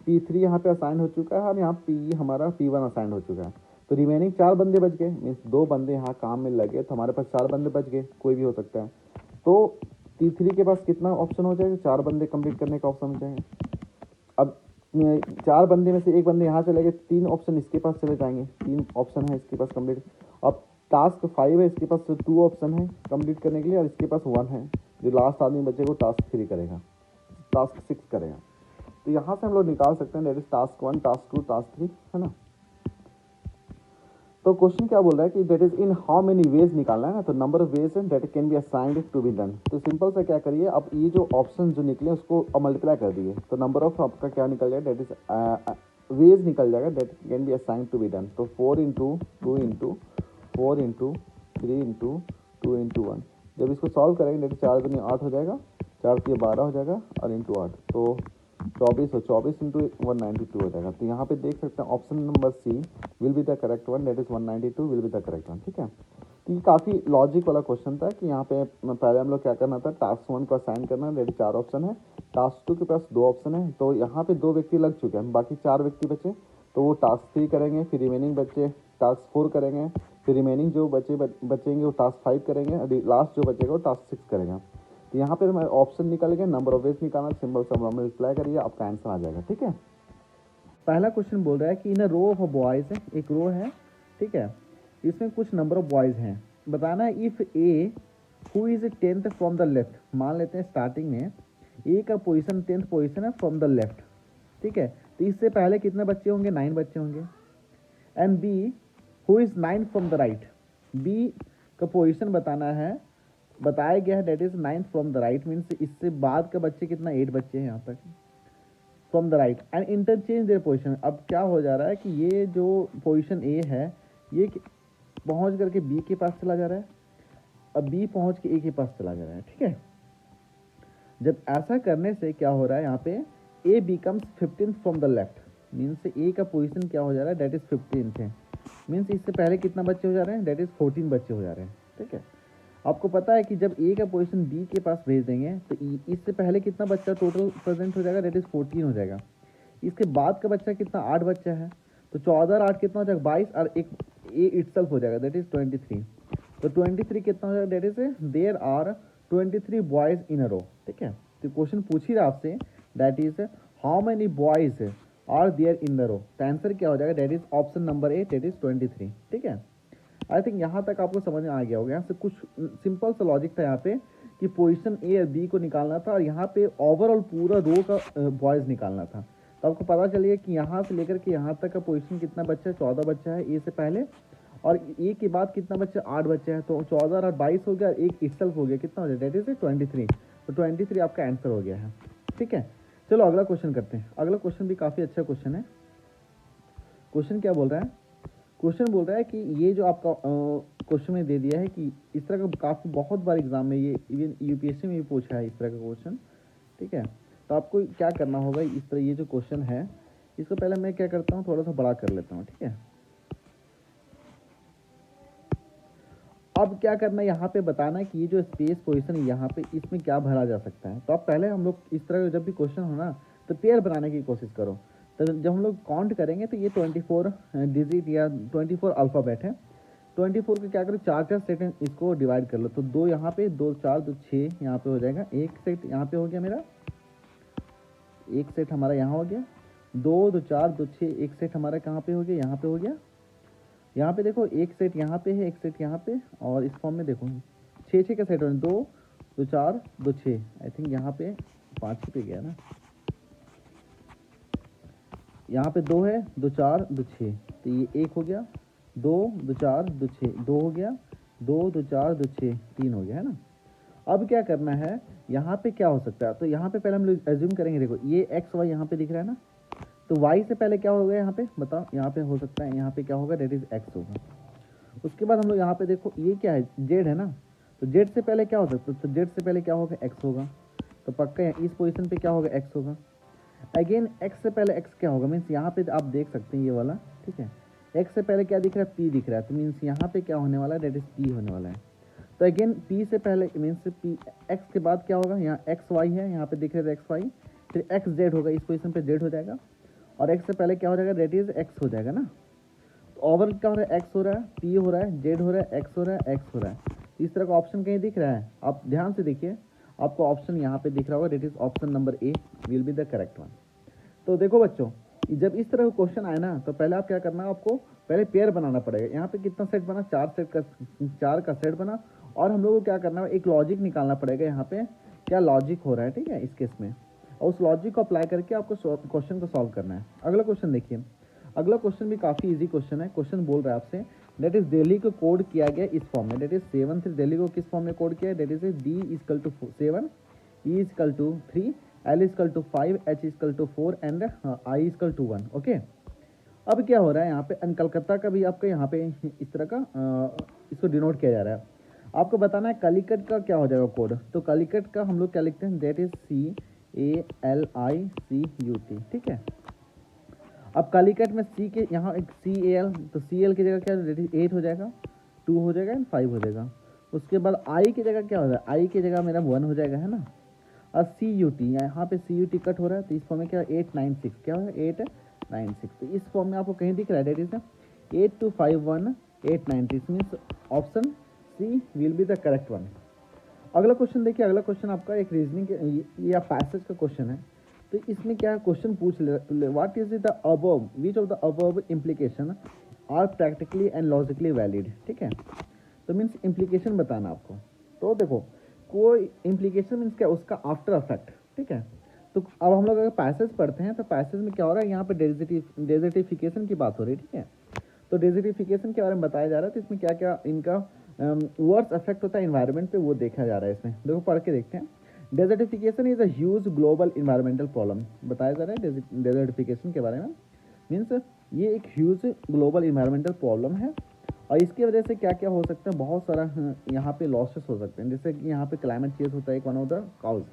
P3 यहाँ पे असाइन हो चुका है और यहाँ हमारा P1 असाइन हो चुका है, तो रिमेनिंग 4 बंदे बच गए। मीन्स 2 बंदे यहाँ काम में लगे तो हमारे पास 4 बंदे बच गए, कोई भी हो सकता है। तो P3 के पास कितना ऑप्शन हो जाएगा, 4 बंदे कंप्लीट करने का ऑप्शन हो जाएगा। अब 4 बंदे में से 1 बंदे यहाँ चले गए, 3 ऑप्शन इसके पास चले जाएंगे, 3 ऑप्शन है इसके पास कंप्लीट। अब टास्क 5 है, इसके पास 2 ऑप्शन है कंप्लीट करने के लिए और इसके पास 1 है। जो लास्ट आदमी बचेगा वो टास्क 3 करेगा, टास्क 6 करेगा। तो यहाँ से हम लोग निकाल सकते हैं that is task 1, task 2, task 3, है ना। तो क्वेश्चन क्या बोल रहा है कि that is in how many ways निकालना है ना, तो number of ways that can be assigned to be done. तो सिंपल से क्या करिए, अब ये जो ऑप्शन जो निकले उसको मल्टीप्लाई कर दिए, तो नंबर ऑफ आपका क्या निकल जाएगा, दैट इज वेज निकल जाएगा that can be assigned to be done. तो 4 into 2 into 4 into 3 into 2 into 1, जब इसको सॉल्व करेंगे दैट 4 दूनी 8 हो जाएगा, 4 3 12 हो जाएगा और इंटू 8 तो 24 इंटू 192 हो जाएगा। तो यहाँ पे देख सकते हैं option number C will be the correct one, that is 192 will be the correct one. ठीक है, तो ये काफ़ी लॉजिक वाला क्वेश्चन था कि यहाँ पे पहले हम लोग क्या करना था, टास्क 1 को असाइन करना है, दैट 4 ऑप्शन है, टास्क 2 के पास 2 ऑप्शन है, तो यहाँ पे 2 व्यक्ति लग चुके हैं, बाकी 4 व्यक्ति बचे, तो वो टास्क 3 करेंगे, फिर रिमेनिंग बच्चे टास्क 4 करेंगे, फिर रिमेनिंग जो बचेंगे वो टास्क 5 करेंगे, और लास्ट जो बचेगा वो टास्क 6 करेगा। तो यहाँ पे ऑप्शन निकल गया, नंबर ऑफ वेज निकालना, सिंबल सब मल्टीप्लाई करिए, आपका आंसर आ जाएगा। ठीक है, पहला क्वेश्चन बोल रहा है कि इन अ रो ऑफ बॉयज है, एक रो है, ठीक है, इसमें कुछ नंबर ऑफ बॉयज हैं, बताना है if A who is 10th from the left. मान लेते हैं स्टार्टिंग में ए का पोजीशन 10th पोजीशन है फ्रॉम द लेफ्ट, ठीक है, तो इससे पहले कितने बच्चे होंगे, 9 बच्चे होंगे। And B who is 9 from the right, B का पोजीशन बताना है, बताया गया है that is 9th from the right, मीन्स इससे बाद का बच्चे कितना 8 बच्चे हैं यहाँ तक from the right and interchange their position. अब क्या हो जा रहा है कि ये जो पोजीशन ए है ये पहुंच करके बी के पास चला जा रहा है, अब बी पहुंच के ए के पास चला जा रहा है। ठीक है, जब ऐसा करने से क्या हो रहा है, यहाँ पे A becomes 15th from the left, means A का पोजीशन क्या हो जा रहा है, दैट इज 15th है, मीन्स इससे पहले कितना बच्चे हो जा रहे हैं, दैट इज 14 बच्चे हो जा रहे हैं। ठीक है, आपको पता है कि जब ए का पोजीशन बी के पास भेज देंगे तो इससे पहले कितना बच्चा टोटल प्रेजेंट हो जाएगा, दैट इज 14 हो जाएगा। इसके बाद का बच्चा कितना 8 बच्चा है, तो 14 और 8 कितना हो जाएगा 22, और एक ए इटसेल्फ हो जाएगा दैट इज 23। तो 23 कितना हो जाएगा, that is there are 23 boys in a row. ठीक है, तो क्वेश्चन पूछ ही रहा आपसे that is how many boys are there in the row, तो आंसर क्या हो जाएगा, that is option number A, that is 23। ठीक है, आई थिंक यहाँ तक आपको समझ में आ गया होगा। यहाँ से कुछ सिंपल सा लॉजिक था यहाँ पे कि पोजीशन ए और बी को निकालना था और यहाँ पे ओवरऑल पूरा रो का बॉयज निकालना था। तो आपको पता चलिए कि यहाँ से लेकर के यहाँ तक का पोजीशन कितना बच्चा है, 14 बच्चा है ए से पहले, और ए के बाद कितना बच्चा 8 बच्चा है, तो 14 और 22 हो गया, एक इटसेल्फ हो गया, कितना हो जाए, दैट इज 23। तो 23 आपका आंसर हो गया है। ठीक है, चलो अगला क्वेश्चन करते हैं। अगला क्वेश्चन भी काफ़ी अच्छा क्वेश्चन है। क्वेश्चन क्या बोल रहा है, क्वेश्चन बोल रहा है कि ये जो आपका क्वेश्चन में दे दिया है कि इस तरह का काफ़ी बहुत बार एग्जाम में, ये इवन यूपीएससी में भी पूछा है इस तरह का क्वेश्चन। ठीक है, तो आपको क्या करना होगा, इस तरह ये जो क्वेश्चन है इसको पहले मैं क्या करता हूँ, थोड़ा सा बड़ा कर लेता हूँ। ठीक है, अब क्या करना है, यहाँ पे बताना है कि ये जो स्पेस पोजीशन है यहाँ पे इसमें क्या भरा जा सकता है। तो अब पहले हम लोग इस तरह का जब भी क्वेश्चन हो ना तो पेयर बनाने की कोशिश करो। तो जब हम लोग काउंट करेंगे तो ये 24 डिजिट या 24 अल्फ़ाबेट है। 24 को क्या करो, 4 सेट इसको डिवाइड कर लो, तो 2 यहाँ पे, 2 4 2 6 यहाँ पे हो जाएगा, एक सेट यहाँ पे हो गया मेरा, एक सेट हमारा यहाँ हो गया, 2 2 4 2 6, एक सेट हमारा कहाँ पे हो गया, यहाँ पे हो गया। यहाँ पे देखो एक सेट यहाँ पे है, एक सेट यहाँ पे, और इस फॉर्म में देखो 6 का सेट हो, 2 2 4 2 6, आई थिंक यहाँ पे 5 पे गया ना, यहाँ पे 2 है, 2 4 2 6, तो ये 1 हो गया, 2 2 4 2 6, 2 हो गया, 2 2 4 2 6, 3 हो गया, है ना। अब क्या करना है, यहाँ पे क्या हो सकता है, तो यहाँ पे पहले हम लोग एज्यूम करेंगे, देखो ये एक्स वाई यहाँ पे दिख रहा है ना, तो y से पहले क्या होगा यहाँ पे बताओ, यहाँ पे हो सकता है यहाँ पे क्या होगा, डेट इज x होगा। उसके बाद हम लोग यहाँ पे देखो ये क्या है, z है ना, तो z से पहले क्या हो सकता है, तो z से पहले क्या होगा, x होगा। तो पक्का इस पोजीशन पे क्या होगा, x होगा। अगेन x से पहले x क्या होगा, मीन्स यहाँ पे आप देख सकते हैं ये वाला, ठीक है। x से पहले क्या दिख रहा है, p दिख रहा है, तो मीन्स यहाँ पे क्या होने वाला है, डेट इज p होने वाला है। तो अगेन p से पहले मीन्स p, x के बाद क्या होगा, यहाँ x y है, यहाँ पे दिख रहा है x y, फिर x z होगा, इस पोजीशन पे z हो जाएगा, और x से पहले क्या हो जाएगा, डेट इज x हो जाएगा ना। तो ओवरऑल क्या हो रहा है, x हो रहा है, p हो रहा है, z हो रहा है, x हो रहा है, x हो रहा है। इस तरह का ऑप्शन कहीं दिख रहा है, आप ध्यान से देखिए, आपको ऑप्शन यहाँ पे दिख रहा होगा, that is option number A will be the correct one. तो देखो बच्चों, जब इस तरह का क्वेश्चन आए ना, तो पहले आप क्या करना है, आपको पहले पेयर बनाना पड़ेगा। यहाँ पे कितना सेट बना, चार का सेट बना, और हम लोग को क्या करना है, एक लॉजिक निकालना पड़ेगा, यहाँ पे क्या लॉजिक हो रहा है, ठीक है, इस केस में, और उस लॉजिक को अप्लाई करके आपको क्वेश्चन को सॉल्व करना है। अगला क्वेश्चन देखिए, अगला क्वेश्चन भी काफ़ी इजी क्वेश्चन है। क्वेश्चन बोल रहा है आपसे, डेट इज दिल्ली को कोड किया गया इस फॉर्म में, डेट इज 7 से दिल्ली को किस फॉर्म में कोड किया है, that is D equal to 7, E equal to 3, L equal to 5, H equal to 4 and I equal to 1। Okay, अब क्या हो रहा है यहाँ पे, कलकत्ता का भी आपका यहाँ पे इस तरह का इसको डिनोट किया जा रहा है। आपको बताना है कालीकट का क्या हो जाएगा कोड, तो कालीकट का हम लोग क्या लिखते हैं, डेट इज CALICUT, ठीक है। अब कालीकट में सी के यहाँ एक CAL, तो CL की जगह क्या, डेट इज 8 हो जाएगा, 2 हो जाएगा एंड 5 हो जाएगा। उसके बाद आई की जगह क्या हो जाएगा, आई की जगह मेरा 1 हो जाएगा, है ना। और CUT, यहाँ पे CUT कट हो रहा है, तो इस फॉर्म में क्या 896, क्या होगा 896। तो इस फॉर्म में आपको कहीं दिख रहा है, that is 8251 896, means option C will be the correct one. अगला क्वेश्चन देखिए, अगला क्वेश्चन आपका एक रीजनिंग या पैसेज का क्वेश्चन है। तो इसमें क्या क्वेश्चन पूछ ले, what is the above, which of the above implication are practically and logically valid, ठीक है। तो मीन्स इम्प्लीकेशन बताना आपको। तो देखो, कोई इम्प्लीकेशन मीन्स क्या, उसका आफ्टर इफेक्ट, ठीक है। तो अब हम लोग अगर पैसेज पढ़ते हैं, तो पैसेज में क्या हो रहा है, यहाँ पे डेजर्टिफिकेशन की बात हो रही है, ठीक है। तो डेजर्टिफिकेशन के बारे में बताया जा रहा है, तो इसमें क्या क्या इनका वर्ड्स अफेक्ट होता है इन्वायरमेंट पे, वो देखा जा रहा है इसमें। देखो पढ़ के देखते हैं। Desertification is a huge global environmental problem, बताया जा रहा है डेजर्टिफिकेशन के बारे में। मीन्स ये एक ह्यूज ग्लोबल इन्वायरमेंटल प्रॉब्लम है, और इसकी वजह से क्या क्या हो सकता है, बहुत सारा यहाँ पे लॉसेस हो सकते हैं, जैसे कि यहाँ पे क्लाइमेट चेंज होता है एक वन ऑफ द कॉज।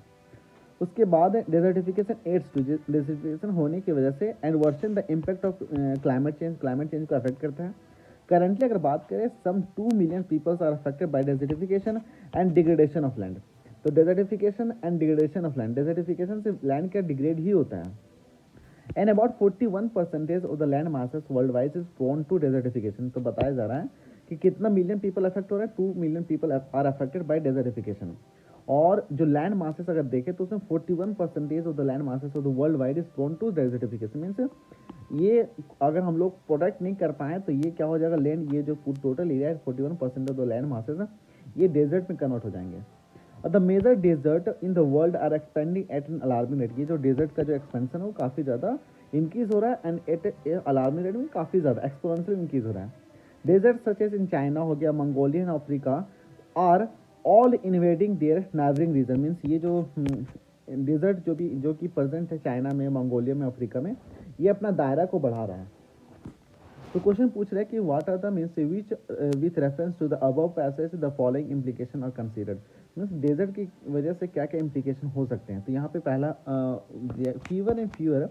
उसके बाद डेजर्टिफिकेशन एड्स टू, डेजर्टिफिकेशन होने की वजह से and worsen the impact of climate change को अफेक्ट करता है। करंटली अगर बात करें, some 2 million peoples are affected by desertification and degradation of land. तो desertification and degradation of land, desertification से लैंड का डिग्रेड ही होता है। And about 41% of the land masses world wide is prone to desertification. तो बताया जा रहा है कि कितना मिलियन पीपल अफेक्ट हो रहा है, 2 million people are affected by desertification. और जो लैंड मासेस अगर देखें, तो उसमें 41% of the land masses of the world wide is prone to desertification. Means ये अगर हम लोग प्रोटेक्ट नहीं कर पाए, तो ये क्या हो जाएगा, लैंड, ये जो टोटल एरिया है 41% ऑफ द लैंड मासेस है, ये डेजर्ट में कन्वर्ट हो जाएंगे। और the major desert in the world are expanding at an alarming rate. ये जो डेजर्ट का जो एक्सपेंशन है वो काफ़ी ज़्यादा इंक्रीज हो रहा है, एंड एट अलार्मिंग रेट में काफ़ी ज़्यादा एक्सपोनेंशियल इंक्रीज हो रहा है। Desert such as in China हो गया, Mongolian Africa are all invading their neighbouring region. Means ये जो डेजर्ट जो कि प्रेजेंट है चाइना में, मंगोलिया में, अफ्रीका में, ये अपना दायरा को बढ़ा रहा है। तो क्वेश्चन पूछ रहा है कि what are the means which with reference to the above passage the following implication are considered. Means desert की वजह से क्या क्या इम्प्लीकेशन हो सकते हैं। तो यहाँ पे पहला, fever and fewer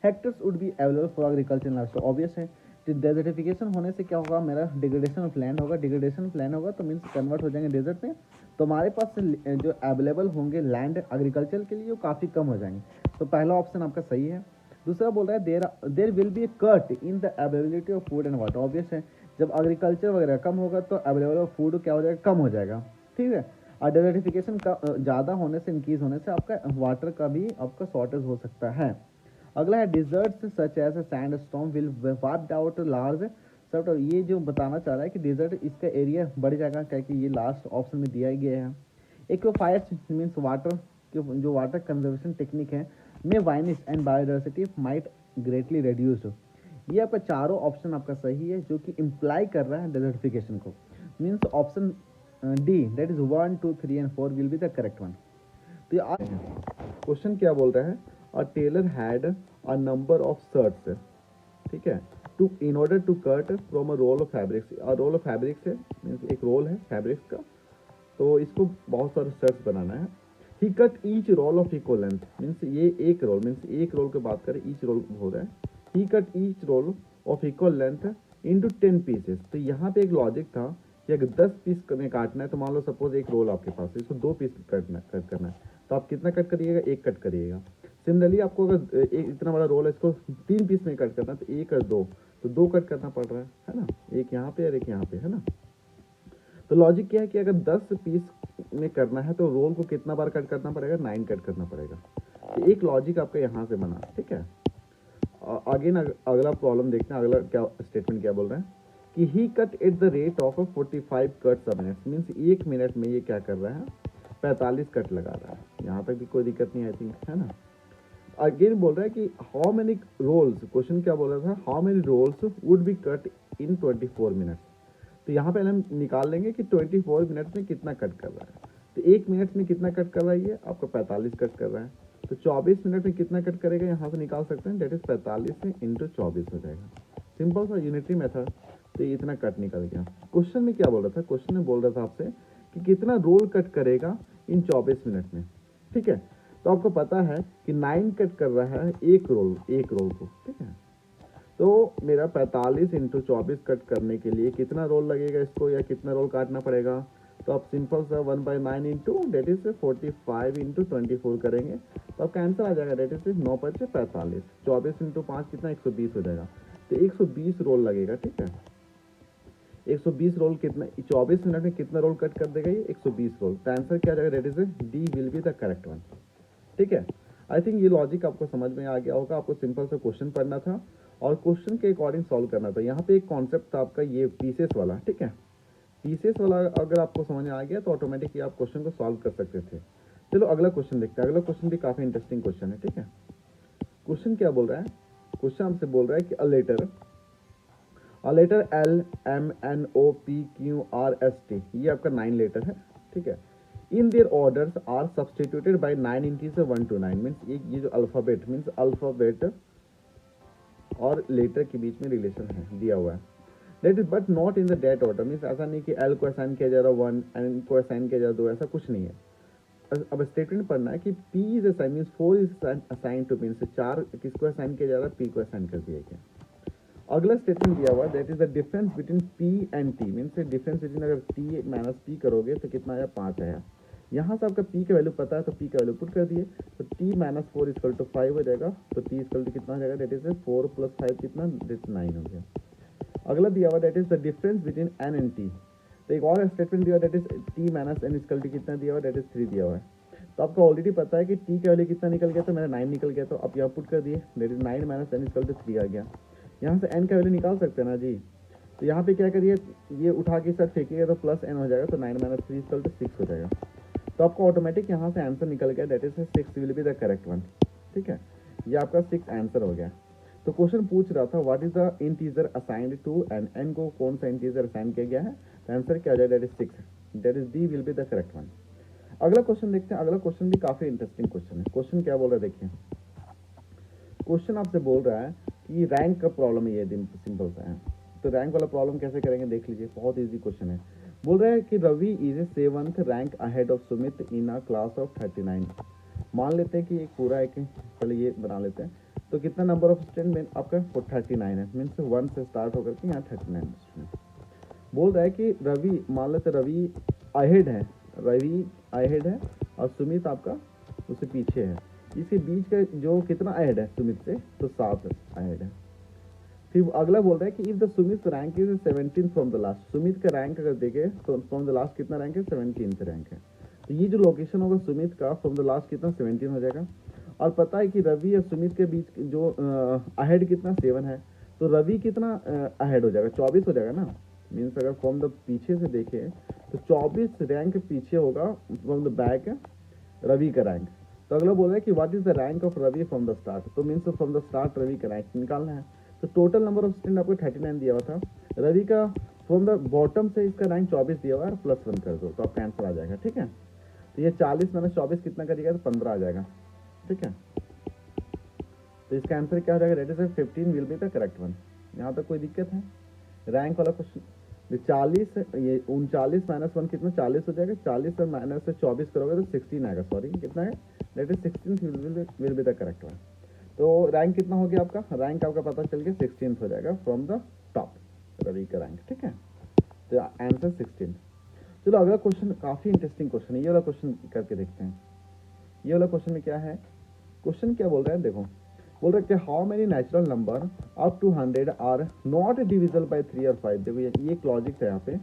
hectares would be available for agriculture and livestock. Obvious है, डेजर्टिफिकेशन होने से क्या होगा, मेरा डिग्रेडेशन ऑफ लैंड होगा, डिग्रेडेशन ऑफ लैंड होगा तो मीन्स कन्वर्ट हो जाएंगे डेजर्ट में। तो हमारे पास जो अवेलेबल होंगे लैंड एग्रीकल्चर के लिए, वो काफ़ी कम हो जाएंगे। तो पहला ऑप्शन आपका सही है। दूसरा बोल रहा है there will be A cut in the availability of food and water. Obvious है, जब एग्रीकल्चर वगैरह कम होगा तो अवेलेबल ऑफ फूड क्या हो जाएगा, कम हो जाएगा, ठीक है। और डेजर्टिफिकेशन का ज़्यादा होने से, इंक्रीज होने से आपका वाटर का भी आपका शॉर्टेज हो सकता है। अगला है deserts such as sand storm will wipe out large sub. ये जो बताना चाह रहा है कि डिजर्ट इसका एरिया बढ़ जाएगा, क्या कि ये लास्ट ऑप्शन में दिया गया है। एक्वाफायर्स मीन्स वाटर, जो वाटर कंजर्वेशन टेक्निक है, में vines and biodiversity might greatly reduced. ये आपका चारों ऑप्शन आपका सही है, जो कि इम्प्लाई कर रहा है डेजर्टिफिकेशन को। Means option D, that is 1 2 3 and 4 will be the correct one. तो ये क्वेश्चन क्या बोल रहा है, tailor had a number of shirts, ठीक है, to in order to cut from a roll of fabrics, roll of fabrics है means एक रोल है फैब्रिक्स का, तो इसको बहुत सारे शर्ट्स बनाना है। He cut each roll of equal length, means ये एक रोल, मीन्स एक रोल की बात करें, ईच रोल हो रहा है। He cut each roll of equal length into 10 pieces. तो यहाँ पे एक लॉजिक था कि अगर 10 पीस में काटना है, तो मान लो सपोज एक रोल आपके पास है, इसको 2 पीस कट करना है, तो आप कितना कट करिएगा, एक कट करिएगा। सिमिलरली आपको अगर एक इतना बड़ा रोल है, इसको 3 पीस में कट करना है, तो एक और दो, तो 2 कट करना पड़ रहा है ना, एक यहाँ पे और एक यहाँ पे, है ना। तो लॉजिक क्या है कि अगर 10 पीस में करना है तो रोल को कितना बार कट करना पड़ेगा, 9 कट करना पड़ेगा। तो एक लॉजिक आपका यहाँ से बना, ठीक है। आगे ना अगला प्रॉब्लम देखते हैं, अगला क्या स्टेटमेंट क्या बोल रहा है कि he cut at the rate of 45 cuts a minute, means 1 minute में ये क्या कर रहा है, 45 कट लगा रहा है। यहाँ तक भी कोई दिक्कत नहीं आई थिंक, है ना। अगेन बोल रहा है कि हाउ मेनी रोल्स, क्वेश्चन क्या बोल रहा था, how many rolls would be cut in 24 minutes. तो यहाँ पे हम निकाल लेंगे कि 24 मिनट्स में कितना कट कर रहा है। तो 1 मिनट में कितना कट कर रहा है, ये आपका 45 कट कर रहा है। तो 24 मिनट में कितना कट करेगा, यहाँ से निकाल सकते हैं, डेट इज 45 में इंटू 24 हो जाएगा। सिंपल सा यूनिटरी मेथड। तो ये इतना कट निकल गया। क्वेश्चन में क्या बोल रहा था, क्वेश्चन में बोल रहा था आपसे कि कितना रोल कट करेगा इन 24 मिनट में, ठीक है। तो आपको पता है कि 9 कट कर रहा है एक रोल को, ठीक है। तो मेरा 45 इंटू 24 कट करने के लिए कितना रोल लगेगा इसको, या कितना रोल काटना पड़ेगा। तो आप सिंपल सा 1/9 इंटू डेट इज 45 इंटू 24 करेंगे, तो आपका आंसर आ जाएगा, डेट इज 9 × 5 = 45। 24 इंटू 5 कितना, 120 हो जाएगा। तो 120 रोल लगेगा, ठीक है। 120 रोल कितना, 24 मिनट में कितना रोल कट कर देगा ये, 120 रोल। तो आंसर क्या आ जाएगा, that is D will be the correct one, ठीक है। आई थिंक ये लॉजिक आपको समझ में आ गया होगा। आपको सिंपल सा क्वेश्चन पढ़ना था और क्वेश्चन के अकॉर्डिंग सॉल्व करना था। यहाँ पे एक कॉन्सेप्ट था आपका ये पीसेस वाला, ठीक है। पीसेस वाला अगर आपको समझ में आ गया तो ऑटोमेटिकली आप क्वेश्चन को सॉल्व कर सकते थे। चलो अगला क्वेश्चन देखते हैं। अगला क्वेश्चन भी काफी इंटरेस्टिंग क्वेश्चन है, ठीक है। क्वेश्चन क्या बोल रहा है, क्वेश्चन आपसे बोल रहा है कि a letter L M N O P Q R S T, ये आपका 9 लेटर है, ठीक है। In their orders are substituted by 9 integer 1 to 9, means ये जो अल्फाबेट मीन्स अल्फाबेट और लेटर के बीच में रिलेशन है दिया हुआ है। That is but not in the that order, means ऐसा नहीं कि L को असाइन किया जा रहा 1, N को असाइन किया जा रहा 2, ऐसा कुछ नहीं है। अब स्टेटमेंट पढ़ना है कि P is assign, means 4 is assign to, means 4 किसको असाइन किया जा रहा है, P को असाइन कर दिया गया। अगला स्टेटमेंट दिया हुआ, that is the difference between P and T, means difference between अगर T माइनस P करोगे तो कितना आया, 5 आया। यहाँ से आपका P का वैल्यू पता है तो P का वैल्यू पुट कर दिए, तो T माइनस 4 इक्वल टू 5 हो जाएगा। तो T इक्वल टू कितना हो जाएगा, दैट इज 4 + 5 कितना, 9 हो गया। अगला दिया हुआ, that is the difference between N and T। तो एक और स्टेटमेंट दिया हुआ, that is T minus N equal to कितना दिया हुआ, दैट इज 3 दिया हुआ है। तो आपको ऑलरेडी पता है कि T का वैल्यू कितना निकल गया, तो मेरा 9 निकल गया, तो आप यहाँ पुट कर दिए, that is 9 minus N equal to 3 आ गया। यहाँ से N का वैल्यू निकाल सकते हैं ना जी। तो यहाँ पे क्या करिए, ये उठा के साथ फेंकिएगा तो प्लस N हो जाएगा, तो 9 माइनस 3 इक्वल टू 6 हो जाएगा। तो आपको ऑटोमेटिक यहाँ से आंसर निकल गया, that is 6 will be the correct one, ठीक है। ये आपका 6 आंसर हो गया। तो क्वेश्चन पूछ रहा था what is the integer assigned to N, N को कौन सा इंटीजर असाइन किया गया है, तो आंसर क्या हो जाएगा, that is 6, that is D will be the correct one. अगला क्वेश्चन देखते हैं। अगला क्वेश्चन भी काफी इंटरेस्टिंग क्वेश्चन है। क्वेश्चन क्या बोल रहा है देखिए, क्वेश्चन आपसे बोल रहा है कि रैंक का प्रॉब्लम है, ये दिन सिंपल सा है। तो रैंक वाला प्रॉब्लम कैसे करेंगे देख लीजिए, बहुत इजी क्वेश्चन है। बोल रहा है कि Ravi is a 7th rank ahead of Sumit in a class of 39। मान लेते हैं कि एक पूरा एक, पहले ये बना लेते हैं। तो कितना नंबर ऑफ स्टूडेंट आपका 39 है, मीन्स 1 से स्टार्ट होकर के यहाँ 39 स्टूडेंट। बोल रहा है कि रवि, मान लेते रवि अहेड है, रवि अहेड है और सुमित आपका उससे पीछे है। इसके बीच का जो कितना अहेड है सुमित से, तो 7 अहेड है। फिर अगला बोल रहा है कि if the Sumit rank is 17 from the last, Sumit का रैंक अगर देखे तो फ्रॉम द लास्ट कितना रैंक है, 17th रैंक है। तो ये जो लोकेशन होगा सुमित का फ्रॉम द लास्ट कितना, 17 हो जाएगा। और पता है कि रवि और सुमित के बीच जो अहेड कितना 7 है, तो रवि कितना अहेड हो जाएगा, 24 हो जाएगा ना। मीन्स अगर फ्रॉम द पीछे से देखें तो 24 रैंक पीछे होगा फ्रॉम द बैक रवि का रैंक। तो अगला बोल रहा है कि what is the rank of Ravi from the start, तो means from the start Ravi का रैंक निकालना है। तो टोटल नंबर ऑफ स्टूडेंट आपको 39 दिया हुआ था, रवि का फ्रॉम द बॉटम से इसका रैंक 24 दिया हुआ है, +1 कर दो तो आपका आंसर आ जाएगा, ठीक है। तो ये 40 - 24 कितना करिएगा, तो 15 आ जाएगा, ठीक है। तो इसका आंसर क्या हो जाएगा, that is 15 will be the correct one. यहाँ तक कोई दिक्कत है? रैंक वाला क्वेश्चन, 40 ये 39 माइनस 1 कितना 40 हो जाएगा, 40 और माइनस से 24 करोगे तो 16 आएगा, सॉरी कितना है, that is 16 will be the correct one. तो रैंक कितना हो गया आपका, रैंक आपका पता चल गया 16 हो जाएगा फ्रॉम द टॉप रवि का रैंक, ठीक है। तो आंसर 16। चलो अगला क्वेश्चन काफी इंटरेस्टिंग क्वेश्चन है, ये वाला क्वेश्चन करके देखते हैं। ये वाला क्वेश्चन में क्या है, क्वेश्चन क्या बोल रहा है देखो, बोल रहा है कि how many natural number up to 100 are not divisible by 3 और 5। देखो ये एक लॉजिक है यहाँ पे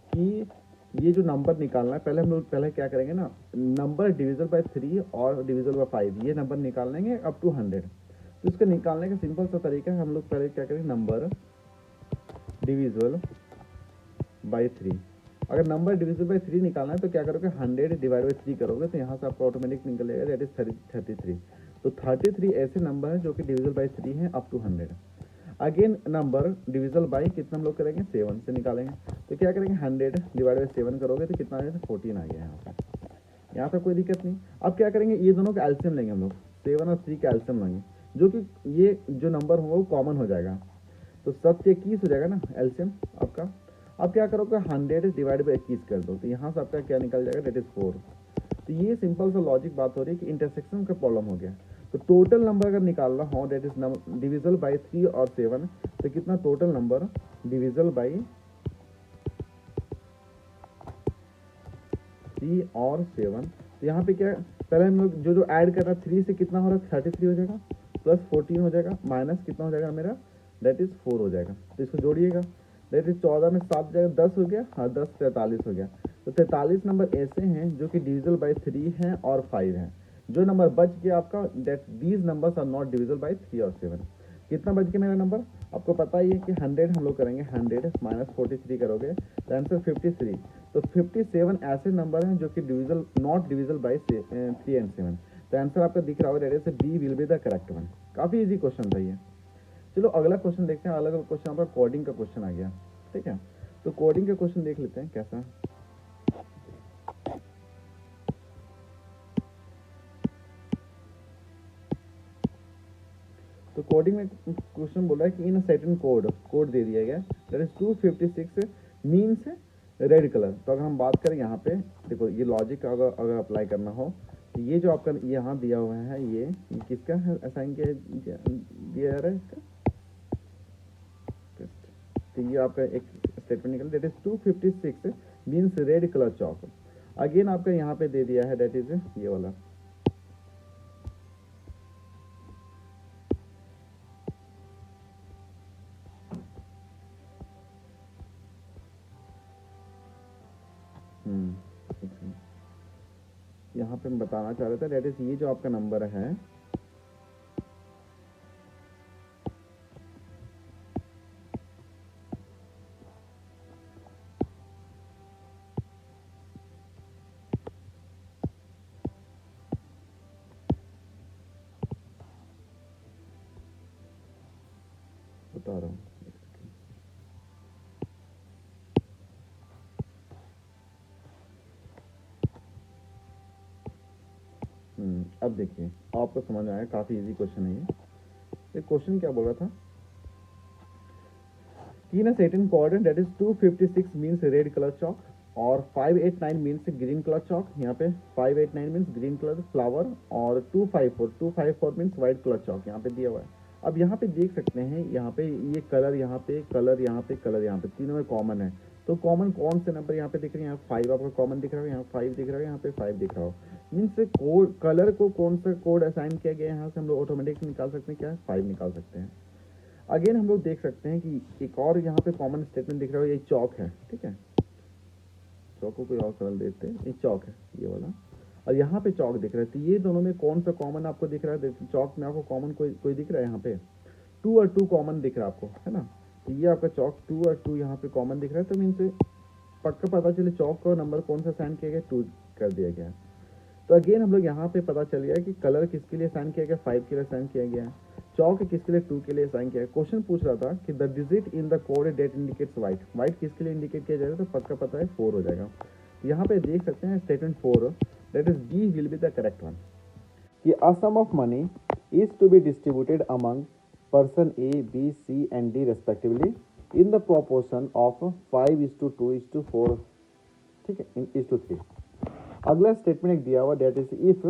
कि ये जो नंबर निकालना है, पहले हम लोग पहले क्या करेंगे ना, नंबर डिविजिबल बाय 3 और डिविजिबल बाय 5 ये नंबर निकालेंगे अप टू 100। तो इसको निकालने का सिंपल सा तरीका है, हम लोग पहले क्या करेंगे, नंबर डिविजिबल बाय 3। अगर नंबर डिविजिबल बाय 3 निकालना है तो क्या करोगे, 100 डिवाइड बाय 3 करोगे तो यहाँ से आपको ऑटोमेटिक निकलेगा, दैट इज 33। तो 33 ऐसे नंबर है जो कि डिविजिबल बाय 3 है up to 100। Again number divisible by कितना हम लोग करेंगे, 7 से निकालेंगे। तो क्या करेंगे, 100 डिवाइड बाय 7 करोगे तो कितना आ जाएगा, 14 आ गया यहाँ पे। यहाँ तक कोई दिक्कत नहीं। अब क्या करेंगे, ये दोनों का एल्सियम लेंगे हम लोग, 7 और 3 का एल्सियम लेंगे, जो कि ये जो नंबर होगा वो कॉमन हो जाएगा, तो 7 हो जाएगा ना एल्सियम आपका। अब क्या करोगे, 100 डिवाइड बाई 21 कर दो, तो यहाँ से आपका क्या निकल जाएगा, दैट इज 4। तो ये सिंपल सा लॉजिक बात हो रही है कि इंटरसेक्शन का प्रॉब्लम हो गया। तो टोटल नंबर अगर निकालना हो, दैट इज डिविजल बाई 3 और 7, तो कितना टोटल नंबर डिविजल बाई 3 और 7। तो यहाँ पे क्या, पहले हम लोग जो ऐड कर रहा है 3 से कितना हो रहा है, 33 हो जाएगा, प्लस 14 हो जाएगा, माइनस कितना हो जाएगा मेरा, दैट इज 4 हो जाएगा। तो इसको जोड़िएगा, दैट इज 14 में 7 जाएगा, 10 हो गया, हाँ 10 43 हो गया। तो 43 नंबर ऐसे हैं जो कि डिविजल बाई 3 हैं और 5 हैं। जो नंबर बच गया आपका, that these numbers are not divisible by 3 और 7। कितना बच गया मेरा नंबर, आपको पता ही है कि 100 हम लोग करेंगे, 100 माइनस 43 करोगे तो आंसर 53। तो 57 ऐसे नंबर हैं जो कि divisible not divisible by 3 and 7। तो आंसर आपका दिख रहा होगा, that is B will be the correct one. काफी इजी क्वेश्चन था ये। चलो अगला क्वेश्चन देखते हैं। अगला क्वेश्चन आपका कोडिंग का क्वेश्चन आ गया, ठीक है। तो कोडिंग का क्वेश्चन देख लेते हैं कैसा। तो कोडिंग में क्वेश्चन बोल रहा है कि इन सर्टेन कोड दे दिया गया, that is 256 means red colour. तो अगर हम बात करें यहाँ पे देखो, ये लॉजिक अगर अप्लाई करना हो तो ये जो आपका यहाँ दिया हुआ है, ये किसका है, असाइन दिया जा रहा है इसका। तो ये आपका एक स्टेटमेंट निकल, that is 256 means red colour Chowk. Again आपका यहाँ पे दे दिया है, दैट इज ये वाला, यहाँ पे मैं बताना चाह रहा था, दैट इज ये जो आपका नंबर है, बता रहा हूँ। अब देखिए आपको समझ आया, काफी इजी क्वेश्चन है ये। क्वेश्चन क्या बोल रहा था कि in certain coordinate that is 256 means red colour chalk और 589 मींस ग्रीन कलर चॉक। यहाँ पे 589 मींस ग्रीन कलर फ्लावर और 254 मींस व्हाइट कलर चॉक यहाँ पे दिया हुआ है। अब यहाँ पे देख सकते हैं, यहाँ पे ये कलर, यहाँ पे कलर, यहाँ पे कलर, यहाँ पे तीनों में कॉमन है। तो कॉमन कौन से नंबर यहाँ पे दिख रहे हैं, यहाँ 5 आपका कॉमन दिख रहा है, यहाँ 5 दिख रहा है, यहाँ पे 5 दिख रहा हो, मीन्स कोड कलर को कौन सा कोड असाइन किया गया है, यहाँ से हम लोग ऑटोमेटिक निकाल सकते हैं, क्या है 5 निकाल सकते हैं। अगेन हम लोग देख सकते हैं कि एक और यहाँ पे कॉमन स्टेटमेंट दिख रहा है, ये चौक है, ठीक है। चौक को कोई और कलर देते हैं, ये चौक है ये वाला, और यहाँ पे चौक दिख रहा है। तो ये दोनों में कौन सा कॉमन आपको दिख रहा है, चौक में आपको कॉमन कोई दिख रहा है, यहाँ पे 2 और 2 कॉमन दिख रहा है आपको, है ना। तो ये आपका चौक 2 और 2 यहाँ पे कॉमन दिख रहा है, तो मीन्स पक्का पता चले चौक का नंबर कौन सा साइन किया गया, 2 कर दिया गया। तो अगेन हम लोग यहाँ पे पता चल गया कि कलर किसके लिए साइन किया गया, 5 के लिए साइन किया गया है, चौक किसके लिए 2 के लिए साइन किया है। क्वेश्चन पूछ रहा था कि the digit in the code that indicates what किसके लिए इंडिकेट किया जाएगा, तो पक्का पता है 4 हो जाएगा। यहाँ पे देख सकते हैं statement 4, that is B will be the correct one, कि a sum of money is to be distributed among person A, B, C and D respectively in the proportion of 5:2:4, ठीक है, in is to 3। अगला statement एक दिया हुआ that is if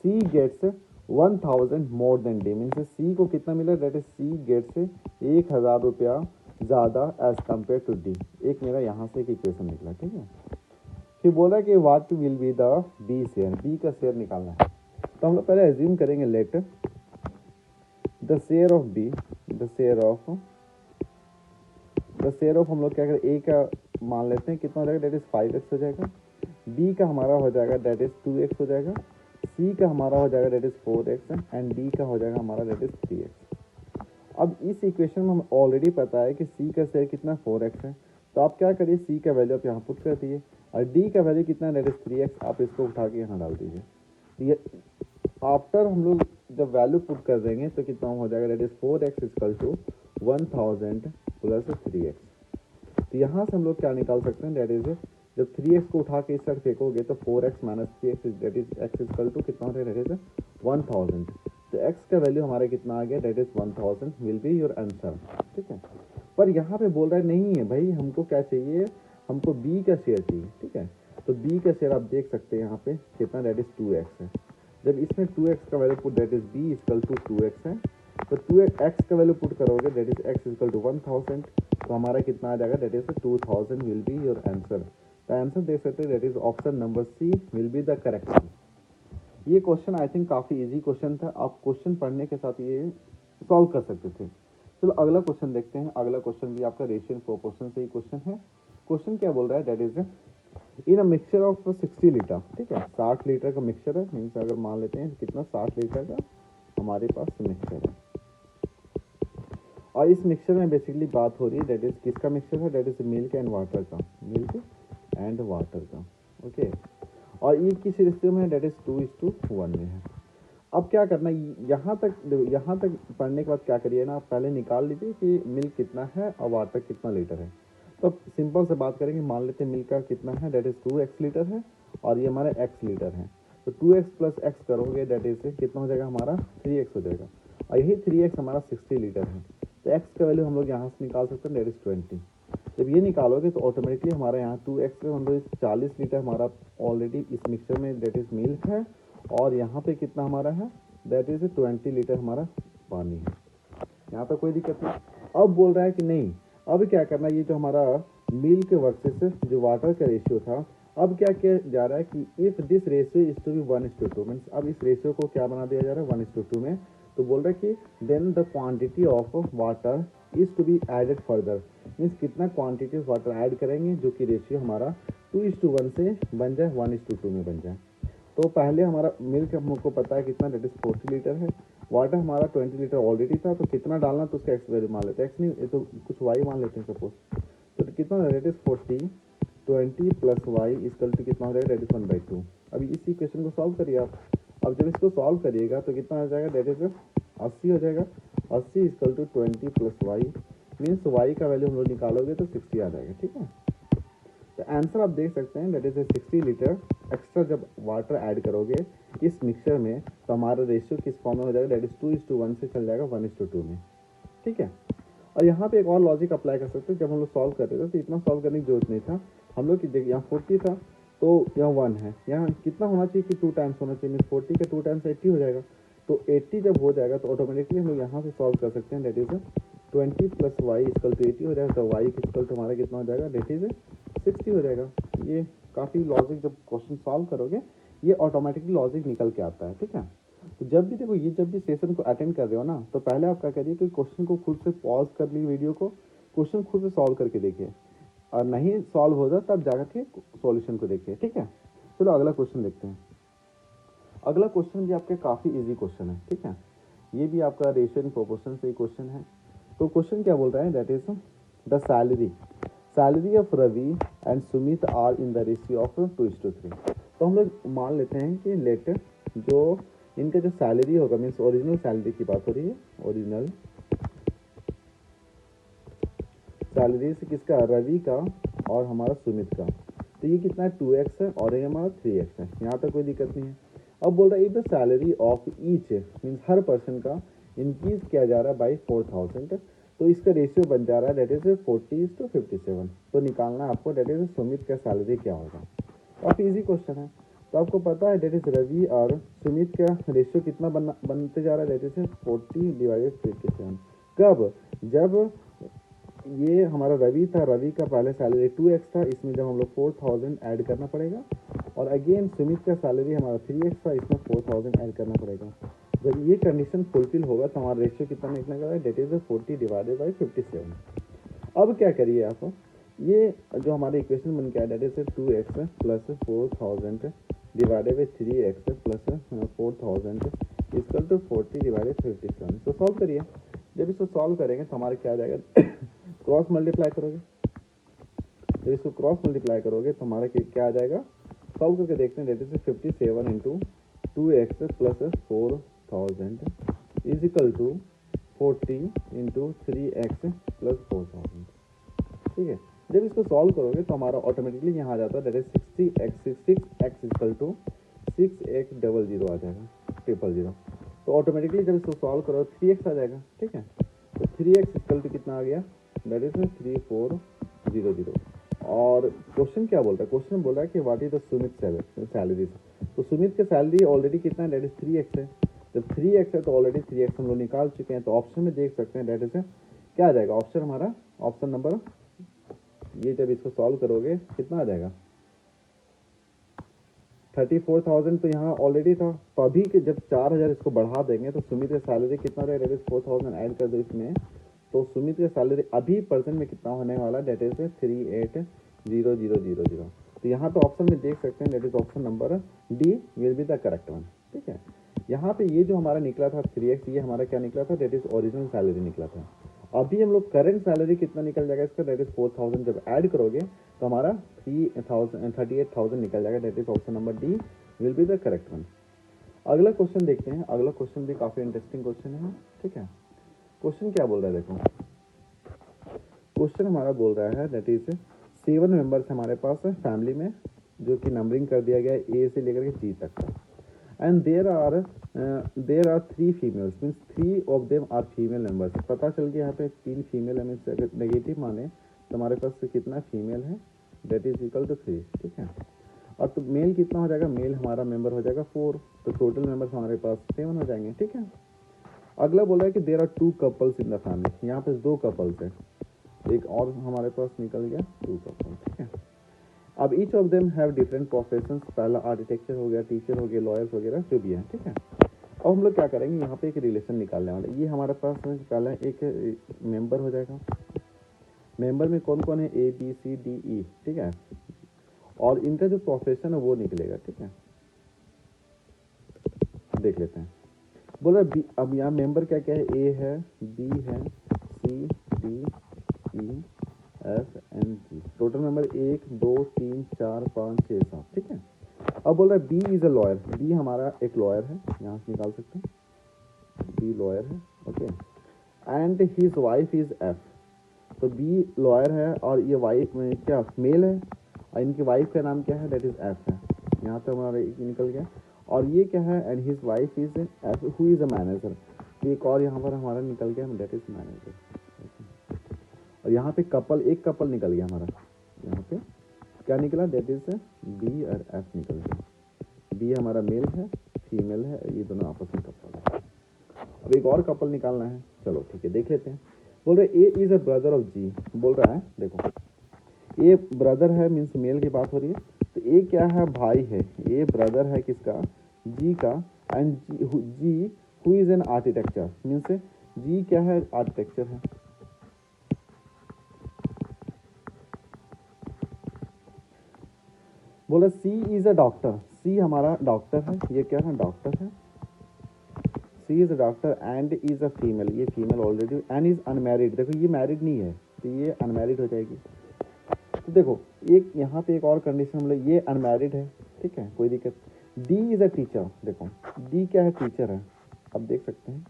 C gets 1000 more than D, means C को कितना मिला, date is C gets 1000 रुपया ज़्यादा एज कम्पेयर टू डी। एक मेरा यहाँ से एक इक्वेशन निकला, ठीक है। फिर बोला कि what will be the B share, B का शेयर निकालना है। तो हम लोग पहले एज्यूम करेंगे let the share of B, the share of हम लोग क्या करें, ए का मान लेते हैं कितना हो जाएगा, डेट इज 5x हो जाएगा। बी का हमारा हो जाएगा डेट इज 2x हो जाएगा। सी का हमारा हो जाएगा that is 4x and D का हो जाएगा हमारा डेट इज 3x। अब इस इक्वेशन में हमें ऑलरेडी पता है कि सी का शेयर कितना 4x है, तो आप क्या करिए, सी का वैल्यू आप यहाँ पुट कर दीजिए और डी का वैल्यू कितना डेट इज 3x, आप इसको उठा के यहाँ डाल दीजिए। ये आफ्टर हम लोग जब वैल्यू पुट कर देंगे तो कितना हो जाएगा, that is 4x equal to 1000 plus 3x। तो यहाँ से हम लोग क्या निकाल सकते हैं, डेट इज जब 3x को उठा के इस साइड फेंकोगे तो 4x minus 3x that is x equal to कितना हो जाएगा, डेट इज 1000। तो x का वैल्यू हमारा कितना आ गया, that is 1000 will be your answer, ठीक है। पर यहाँ पे बोल रहा है नहीं है भाई, हमको क्या चाहिए, हमको b का शेयर चाहिए, ठीक है। तो b का शेयर आप देख सकते हैं यहाँ पे कितना, डेट इज 2x है। जब इसमें 2x का value put that is b equal to 2x है, तो 2x का वैल्यू पुट करोगे that is x equal to 1000, तो हमारा कितना आ जाएगा, that is 2000 will be your answer. तो आंसर देख सकते हैं, that is option number C will be the correct one. ये क्वेश्चन आई थिंक काफ़ी इजी क्वेश्चन था, आप क्वेश्चन पढ़ने के साथ ये सॉल्व कर सकते थे। चलो अगला क्वेश्चन देखते हैं। अगला क्वेश्चन भी आपका रेशियो एंड प्रोपोर्शन से ही क्वेश्चन है। क्वेश्चन क्या बोल रहा है, that is in a mixture of 60 litre, ठीक है, 60 लीटर का मिक्सचर है, मीन्स अगर मान लेते हैं कितना 60 लीटर का हमारे पास मिक्सचर है। और इस मिक्सचर में बेसिकली बात हो रही है, डेट इज किसका मिक्सचर है, that is milk and water का, मिल्क एंड वाटर का, ओके। और ये किस रेशियो में है, डेट इज 2:1 में है। अब क्या करना है, यहाँ तक पढ़ने के बाद क्या करिए ना, आप पहले निकाल लीजिए कि मिल्क कितना है और वाटर कितना लीटर है। तो सिंपल से बात करेंगे, मान लेते हैं मिल्क का कितना है, डेट इज 2x लीटर है और ये हमारा x लीटर है। तो 2x प्लस x करोगे डेट इज कितना हो जाएगा, हमारा 3x हो जाएगा। और यही 3x हमारा 60 लीटर है। तो x का वैल्यू हम लोग यहाँ से निकाल सकते हैं, डेट इज 20। जब ये निकालोगे तो ऑटोमेटिकली हमारा यहाँ 2x में हम लोग 40 लीटर हमारा ऑलरेडी इस मिक्सचर में डेट इज मिल्क है, और यहाँ पे कितना हमारा है, दैट इज 20 लीटर हमारा पानी है। यहाँ पे कोई दिक्कत नहीं। अब बोल रहा है कि नहीं, अब क्या करना, ये जो हमारा मिल्क वर्सेस जो वाटर का रेशियो था, अब क्या किया जा रहा है कि if this ratio is to be 1:2, means अब इस रेशियो को क्या बना दिया जा रहा है, 1:2 में। तो बोल रहा है कि then the quantity of water is to be added further, means कितना क्वांटिटी ऑफ वाटर ऐड करेंगे जो कि रेशियो हमारा 2:1 से बन जाए 1:2 में बन जाए। तो पहले हमारा मिल्क हमको पता है कितना, डेट इज 40 लीटर है, वाटर हमारा 20 लीटर ऑलरेडी था, तो कितना डालना, तो उसका एक्स वैल्यू मान लेते हैं, एक्स नहीं ये तो कुछ वाई मान लेते हैं सपोज। तो कितना, that is 40, 20 plus y equal to कितना हो जाएगा, डेट इज 1/2। अभी इसी क्वेश्चन को सॉल्व करिए आप। अब जब इसको सॉल्व करिएगा तो कितना हो जाएगा, डेट इज 80 हो जाएगा। 80 equal to 20 plus y, means y का वैल्यू हम लोग निकालोगे तो 60 आ जाएगा, ठीक है। तो आंसर आप देख सकते हैं, डेट इज 60 लीटर एक्स्ट्रा जब वाटर ऐड करोगे इस मिक्सचर में, तो हमारा रेशियो किस फॉर्म में हो जाएगा, डेट इज 2:1 से चल जाएगा 1:2 में, ठीक है। और यहाँ पे एक और लॉजिक अप्लाई कर सकते हैं, जब हम लोग सॉल्व कर रहे थे तो इतना सॉल्व करने की जरूरत नहीं था। हम लोग की देखिए यहाँ 40 था तो यहाँ 1 है, यहाँ कितना होना चाहिए कि 2 टाइम्स होना चाहिए, मीन 40 के 2 टाइम्स 80 हो जाएगा। तो 80 जब हो जाएगा तो ऑटोमेटिकली हम लोग यहाँ से सॉल्व कर सकते हैं, that is 20 plus y equal to 80 हो जाएगा। तो वाई इक्वल टू हमारा कितना हो जाएगा, डेट इज 60 हो जाएगा। ये काफ़ी लॉजिक जब क्वेश्चन सॉल्व करोगे ये ऑटोमेटिकली लॉजिक निकल के आता है, ठीक है। तो जब भी देखो, ये जब भी सेशन को अटेंड कर रहे हो ना, तो पहले आप क्या करिए कि क्वेश्चन को खुद से पॉज कर लीजिए, वीडियो को क्वेश्चन खुद से सॉल्व करके देखिए, और नहीं सॉल्व हो जाए तब जाकर के सॉल्यूशन को देखिए, ठीक है। चलो अगला क्वेश्चन देखते हैं। अगला क्वेश्चन भी आपके काफ़ी इजी क्वेश्चन है, ठीक है। ये भी आपका रेशियो एंड प्रोपोर्शन से ही क्वेश्चन है। तो क्वेश्चन क्या बोल रहा है, that is the salary of Ravi and Sumit are in the ratio of 2:3। तो हम लोग मान लेते हैं कि लेट जो इनका जो सैलरी होगा, मीन्स ओरिजिनल सैलरी की बात हो रही है, ओरिजिनल सैलरी से किसका, रवि का और हमारा सुमित का। तो ये कितना है, 2x है और ये हमारा 3x है, यहाँ तक कोई दिक्कत नहीं है। अब बोल रहा है if the salary of each means her person का इंक्रीज किया जा रहा है बाई 4000, तो इसका रेशियो बन जा रहा है दैट इज 40:57। तो निकालना है आपको दैट इज सुमित का सैलरी क्या होगा। काफ़ी इजी क्वेश्चन है। तो आपको पता है दैट इज रवि और सुमित का रेशियो कितना बनते जा रहा है दैट इज 40/57। कब? जब ये हमारा रवि था, रवि का पहले सैलरी 2x था, इसमें जब हम लोग 4000 ऐड करना पड़ेगा, और अगेन सुमित का सैलरी हमारा 3x था, इसमें 4000 ऐड करना पड़ेगा। जब ये कंडीशन फुलफिल होगा तो हमारा रेशियो कितना निकलेगा दैट इज 40/57। अब क्या करिए आप, ये जो हमारे इक्वेशन बन के आया that is 2x plus 4000 divided by 3x plus 4000 equal to 40/57। तो सॉल्व करिए। जब इसको सॉल्व करेंगे तो हमारे क्या आ जाएगा, क्रॉस मल्टीप्लाई करोगे, जब इसको क्रॉस मल्टीप्लाई करोगे तो हमारा क्या आ जाएगा, सॉल्व करके देखते हैं that is 57 into 2x plus 4000 is equal to 40 into 3x plus 4000। ठीक है, जब इसको सॉल्व करोगे तो हमारा ऑटोमेटिकली यहाँ आ जाता है that is 6x equal to 6800 आ जाएगा 000। तो ऑटोमेटिकली जब इसको सॉल्व करो 3x आ जाएगा। ठीक है, तो 3x इक्वल टू कितना आ गया दैट इज 3400। और क्वेश्चन क्या बोलता है, क्वेश्चन बोल रहा है कि what is the Sumit salary. तो सुमित का सैलरी ऑलरेडी कितना है दैट इज 3x है। जब 3x है तो ऑलरेडी 3x हम लोग निकाल चुके हैं, तो ऑप्शन में देख सकते हैं दैट इज क्या आ जाएगा ऑप्शन हमारा, ऑप्शन नंबर, ये जब इसको सॉल्व करोगे कितना आ जाएगा 34,000। तो यहाँ ऑलरेडी था, तो अभी के जब 4000 इसको बढ़ा देंगे तो सुमित का सैलरी कितना रहेगा, 4000 ऐड कर दो इसमें, तो सुमित का सैलरी अभी परसेंट में कितना होने वाला दैट इज 380000। तो यहाँ पे ऑप्शन में देख सकते हैं that is option number D will be the correct one. ठीक है, यहाँ पे ये जो हमारा निकला था 3x, ये हमारा क्या निकला था दैट इज ओरिजिनल सैलरी निकला था। अभी हम लोग करंट सैलरी कितना निकल जाएगा इसका दैट इज 4000, जब ऐड करोगे तो हमारा 38,000 निकल जाएगा that is option number D will be the correct one. अगला क्वेश्चन देखते हैं। अगला क्वेश्चन भी काफी इंटरेस्टिंग क्वेश्चन है। ठीक है, क्वेश्चन क्या बोल रहा है देखो, क्वेश्चन हमारा बोल रहा है दैट इज 7 मेंबर्स हमारे पास है फैमिली में, जो कि नंबरिंग कर दिया गया है ए से लेकर के जी तक का, and there are 3 females means 3 of them are female members. पता चल गया यहाँ पे 3 फीमेल है, मीन्स अगर नेगेटिव माने तो हमारे पास कितना फीमेल है दैट इज इक्वल टू 3। ठीक है, और तो मेल कितना हो जाएगा, मेल हमारा मेंबर हो जाएगा 4, तो टोटल मेंबर्स हमारे पास 7 हो जाएंगे। ठीक है, अगला बोला है कि there are 2 couples in the family, यहाँ पे 2 कपल्स है, एक और हमारे पास निकल गया 2 कपल। ठीक है, अब each of them have different professions, पहला आर्किटेक्चर हो गया, टीचर हो गया, लॉयर्स वगैरह जो भी है। ठीक है, अब हम लोग क्या करेंगे, यहाँ पे एक रिलेशन निकालने वाले, ये हमारे पास निकाला है एक मेंबर हो जाएगा। मेंबर में कौन कौन है, ए बी सी डी ई। ठीक है, और इनका जो प्रोफेशन है वो निकलेगा। ठीक है, देख लेते हैं। बोला बी, अब यहाँ मेंबर क्या क्या है, ए है, बी है, C D E F and G, total member 1 2 3 4 5 6 7। ठीक है, अब बोल रहा है B is a lawyer, B हमारा एक लॉयर है, यहाँ से निकाल सकते हैं बी लॉयर है। Okay, and his wife is F, तो बी लॉयर है और ये वाइफ में क्या मेल है, और इनकी वाइफ का नाम क्या है दैट इज एफ है, यहाँ पे हमारा एक निकल गया। और ये क्या है, and his wife is F who is a manager, एक और यहाँ पर हमारा निकल गया दैट इज मैनेजर। और यहाँ पे कपल, एक कपल निकल गया हमारा, यहाँ पे क्या निकला दैट इज बी और एफ निकल गया। बी हमारा मेल है, फीमेल है, ये दोनों आपस में कपल है। अब एक और कपल निकालना है, चलो ठीक है देख लेते हैं। बोल रहे ए इज अ ब्रदर ऑफ जी, बोल रहा है देखो ए ब्रदर है मीन्स मेल की बात हो रही है, तो ए क्या है, भाई है, ए ब्रदर है किसका, जी का, and G who is an architecture means G क्या है, आर्किटेक्चर है। बोला सी इज अ डॉक्टर, सी हमारा डॉक्टर है, ये क्या है डॉक्टर है, C is a doctor and is a female, ये female already, and is unmarried, देखो ये मैरिड नहीं है तो ये अनमैरिड हो जाएगी। तो देखो एक यहाँ पे एक और कंडीशन हम लोग, ये अनमैरिड है। ठीक है, कोई दिक्कत। डी इज अ टीचर, देखो डी क्या है, टीचर है। अब देख सकते हैं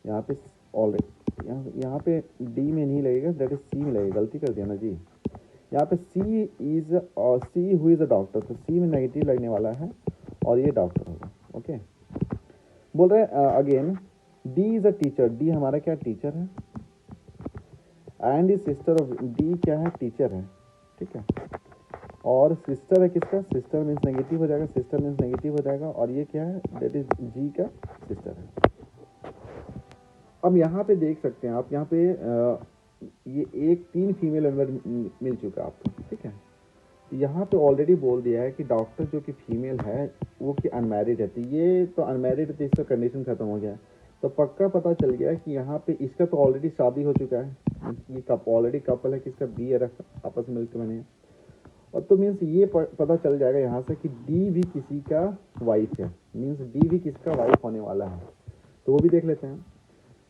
यहाँ पे ऑलरेडी, यहाँ पे डी में नहीं लगेगा दैट इज सी में लगेगा, गलती कर दिया ना जी। यहाँ पे सी इज और see who is a doctor, तो सी में नेगेटिव लगने वाला है और ये डॉक्टर होगा। ओके। बोल रहे हैं again, D is a teacher, D हमारा क्या टीचर है, and is sister of, D क्या है टीचर है, ठीक है, और सिस्टर है किसका, सिस्टर मीन्स नेगेटिव हो जाएगा, सिस्टर मीन्स नेगेटिव हो जाएगा, और ये क्या है, दैट इज जी का सिस्टर है। अब यहाँ पे देख सकते हैं आप, यहाँ पे ये एक 3 फीमेल मेंबर मिल चुका है आपको, ठीक है। यहाँ पे ऑलरेडी बोल दिया है कि डॉक्टर जो कि फीमेल है वो कि अनमैरिड है, तो ये तो अनमैरिड है तो इसका कंडीशन खत्म हो गया, तो पक्का पता चल गया कि यहाँ पे इसका तो ऑलरेडी शादी हो चुका है, ये कप ऑलरेडी कपल है किसका, बी और एफ आपस में मिलकर बने हैं, और तो मीन्स ये पता चल जाएगा यहाँ से कि डी भी किसी का वाइफ है, मीन्स डी भी किसका वाइफ होने वाला है, तो वो भी देख लेते हैं।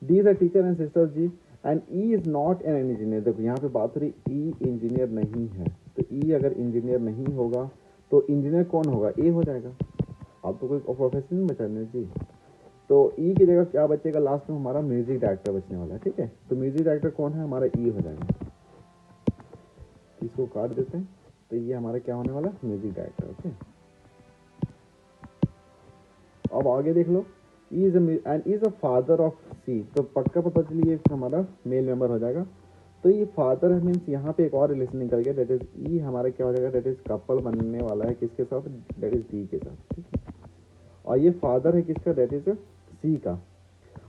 D is a teacher and sister G, and E is not an engineer. देखो यहाँ पे बात हो रही ई इंजीनियर नहीं है, तो ई अगर इंजीनियर नहीं होगा तो इंजीनियर कौन होगा, ए हो जाएगा। अब तो कोई प्रोफेशन नहीं बचा जी, तो ई की जगह क्या बचेगा, लास्ट में हमारा म्यूजिक डायरेक्टर बचने वाला है, ठीक है, तो म्यूजिक डायरेक्टर कौन है हमारा, ई हो जाएगा, इसको काट देते हैं, तो ये हमारा क्या होने वाला, म्यूजिक डायरेक्टर, ओके। अब आगे देख लो, is and is a father of C, तो पक्का पता चलिए हमारा मेल मेंबर हो जाएगा, तो ये फादर है मीन्स यहाँ पे एक और रिलेशन निकल गया, डेट इज ई हमारा क्या हो जाएगा, डेट इज कपल बनने वाला है किसके साथ, डेट इज डी के साथ, ठीक है, और ये फादर है किसका, डेट इज सी का,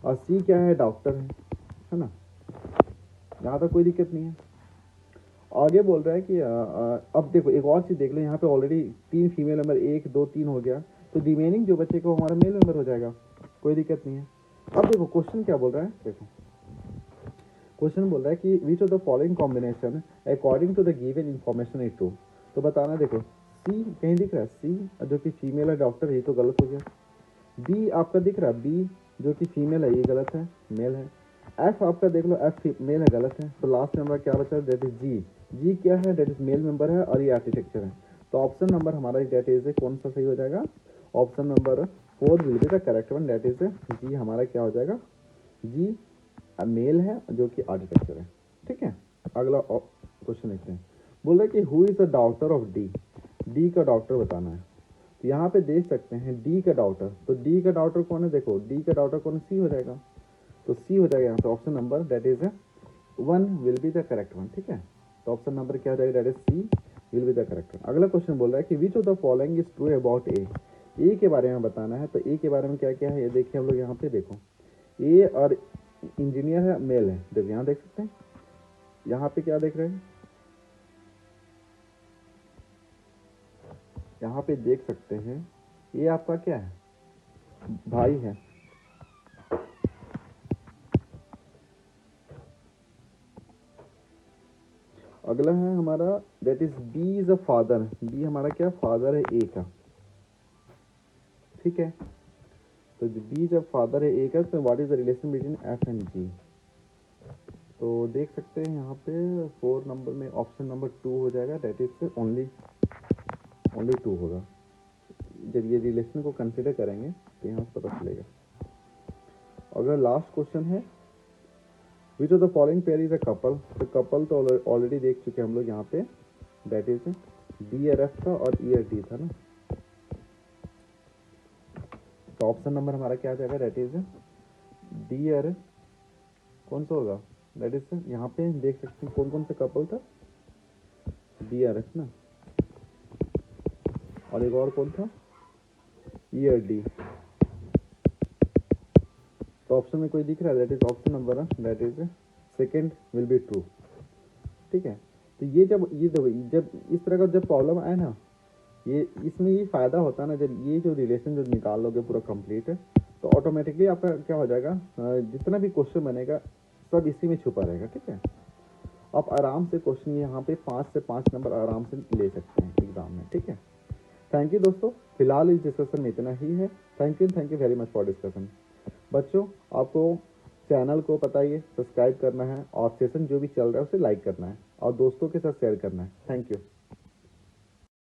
और सी क्या है, डॉक्टर है ना, यहाँ तक कोई दिक्कत नहीं है। आगे बोल रहा है कि अब देखो एक और चीज देख लो, यहाँ पे ऑलरेडी 3 फीमेल मेंबर, 1 2 3 हो गया, तो रिमेनिंग जो बच्चे को हमारा मेल मेंबर हो जाएगा, कोई दिक्कत नहीं है। अब देखो क्वेश्चन क्या बोल रहा है, देखो क्वेश्चन बोल रहा है कि which of the following combination according to the given information is true, तो बताना। देखो सी कहीं दिख रहा है, सी जो कि फीमेल है डॉक्टर, ये तो गलत हो गया। बी आपका दिख रहा है, बी जो कि फीमेल है ये गलत है, मेल है। एफ आपका देख लो, एफ मेल है, गलत है, तो लास्ट में हमारा क्या बचा, दैट इज जी, जी क्या है, दैट इज मेल मेंबर है और ये आर्किटेक्चर है, तो ऑप्शन नंबर हमारा दैट इज कौन सा सही हो जाएगा, option number 4 will be the correct one, that is G हमारा क्या हो जाएगा, जी मेल है जो कि आर्किटेक्चर है, ठीक है। अगला क्वेश्चन देखते हैं, बोल रहे कि who is the doctor of D, D का डॉक्टर बताना है, तो यहाँ पे देख सकते हैं डी का डॉक्टर, तो डी का डॉक्टर कौन है, देखो डी का डॉक्टर कौन है, सी हो जाएगा, तो सी हो जाएगा यहाँ पे option number that is 1 will be the correct one, ठीक है, तो ऑप्शन नंबर क्या हो जाएगा, that is C will be the correct one. अगला क्वेश्चन बोल रहा है कि which of the following is true about A, A के बारे में बताना है, तो ए के बारे में क्या क्या है ये देखिए हम लोग यहाँ पे, देखो ए और इंजीनियर है, मेल है, देखो यहाँ देख सकते हैं, यहाँ पे क्या देख रहे हैं, यहाँ पे देख सकते हैं ये आपका क्या है, भाई है, अगला है हमारा that is B is a father, B हमारा क्या फादर है ए का, ठीक है, तो बी जब फादर है ए का, तो what is the relation between F and G, तो देख सकते हैं यहाँ पे 4 नंबर में ऑप्शन नंबर 2 हो जाएगा, दैट इज ओनली 2 होगा, जब ये रिलेशन को कंसिडर करेंगे तो यहाँ से पता चलेगा। अगर लास्ट क्वेश्चन है विच of the following pair is a couple, तो कपल तो ऑलरेडी देख चुके हैं हम लोग यहाँ पे, that is D R F था और ई आर डी था ना, तो ऑप्शन नंबर हमारा क्या आ जाएगा, दैट इज डी आर, कौन सा होगा, दैट इज यहाँ पे देख सकते हैं कौन कौन सा कपल था, डी आर एफ ना, और एक और कौन था, ई आर डी, तो ऑप्शन में कोई दिख रहा है, that is option number that is second will be true, ठीक है। तो ये जब इस तरह का जब प्रॉब्लम आए ना, ये इसमें ये फायदा होता है ना, जब ये जो रिलेशन जो निकाल लोगे पूरा कंप्लीट है, तो ऑटोमेटिकली आपका क्या हो जाएगा, जितना भी क्वेश्चन बनेगा सब इसी में छुपा रहेगा, ठीक है। आप आराम से क्वेश्चन यहाँ पे 5 से 5 नंबर आराम से ले सकते हैं एग्जाम में, ठीक है। थैंक यू दोस्तों, फिलहाल इस डिस्कशन में इतना ही है। Thank you very much for discussion. बच्चों आपको चैनल को पता ही है सब्सक्राइब करना है, और सेशन जो भी चल रहा है उसे लाइक करना है और दोस्तों के साथ शेयर करना है। Thank you.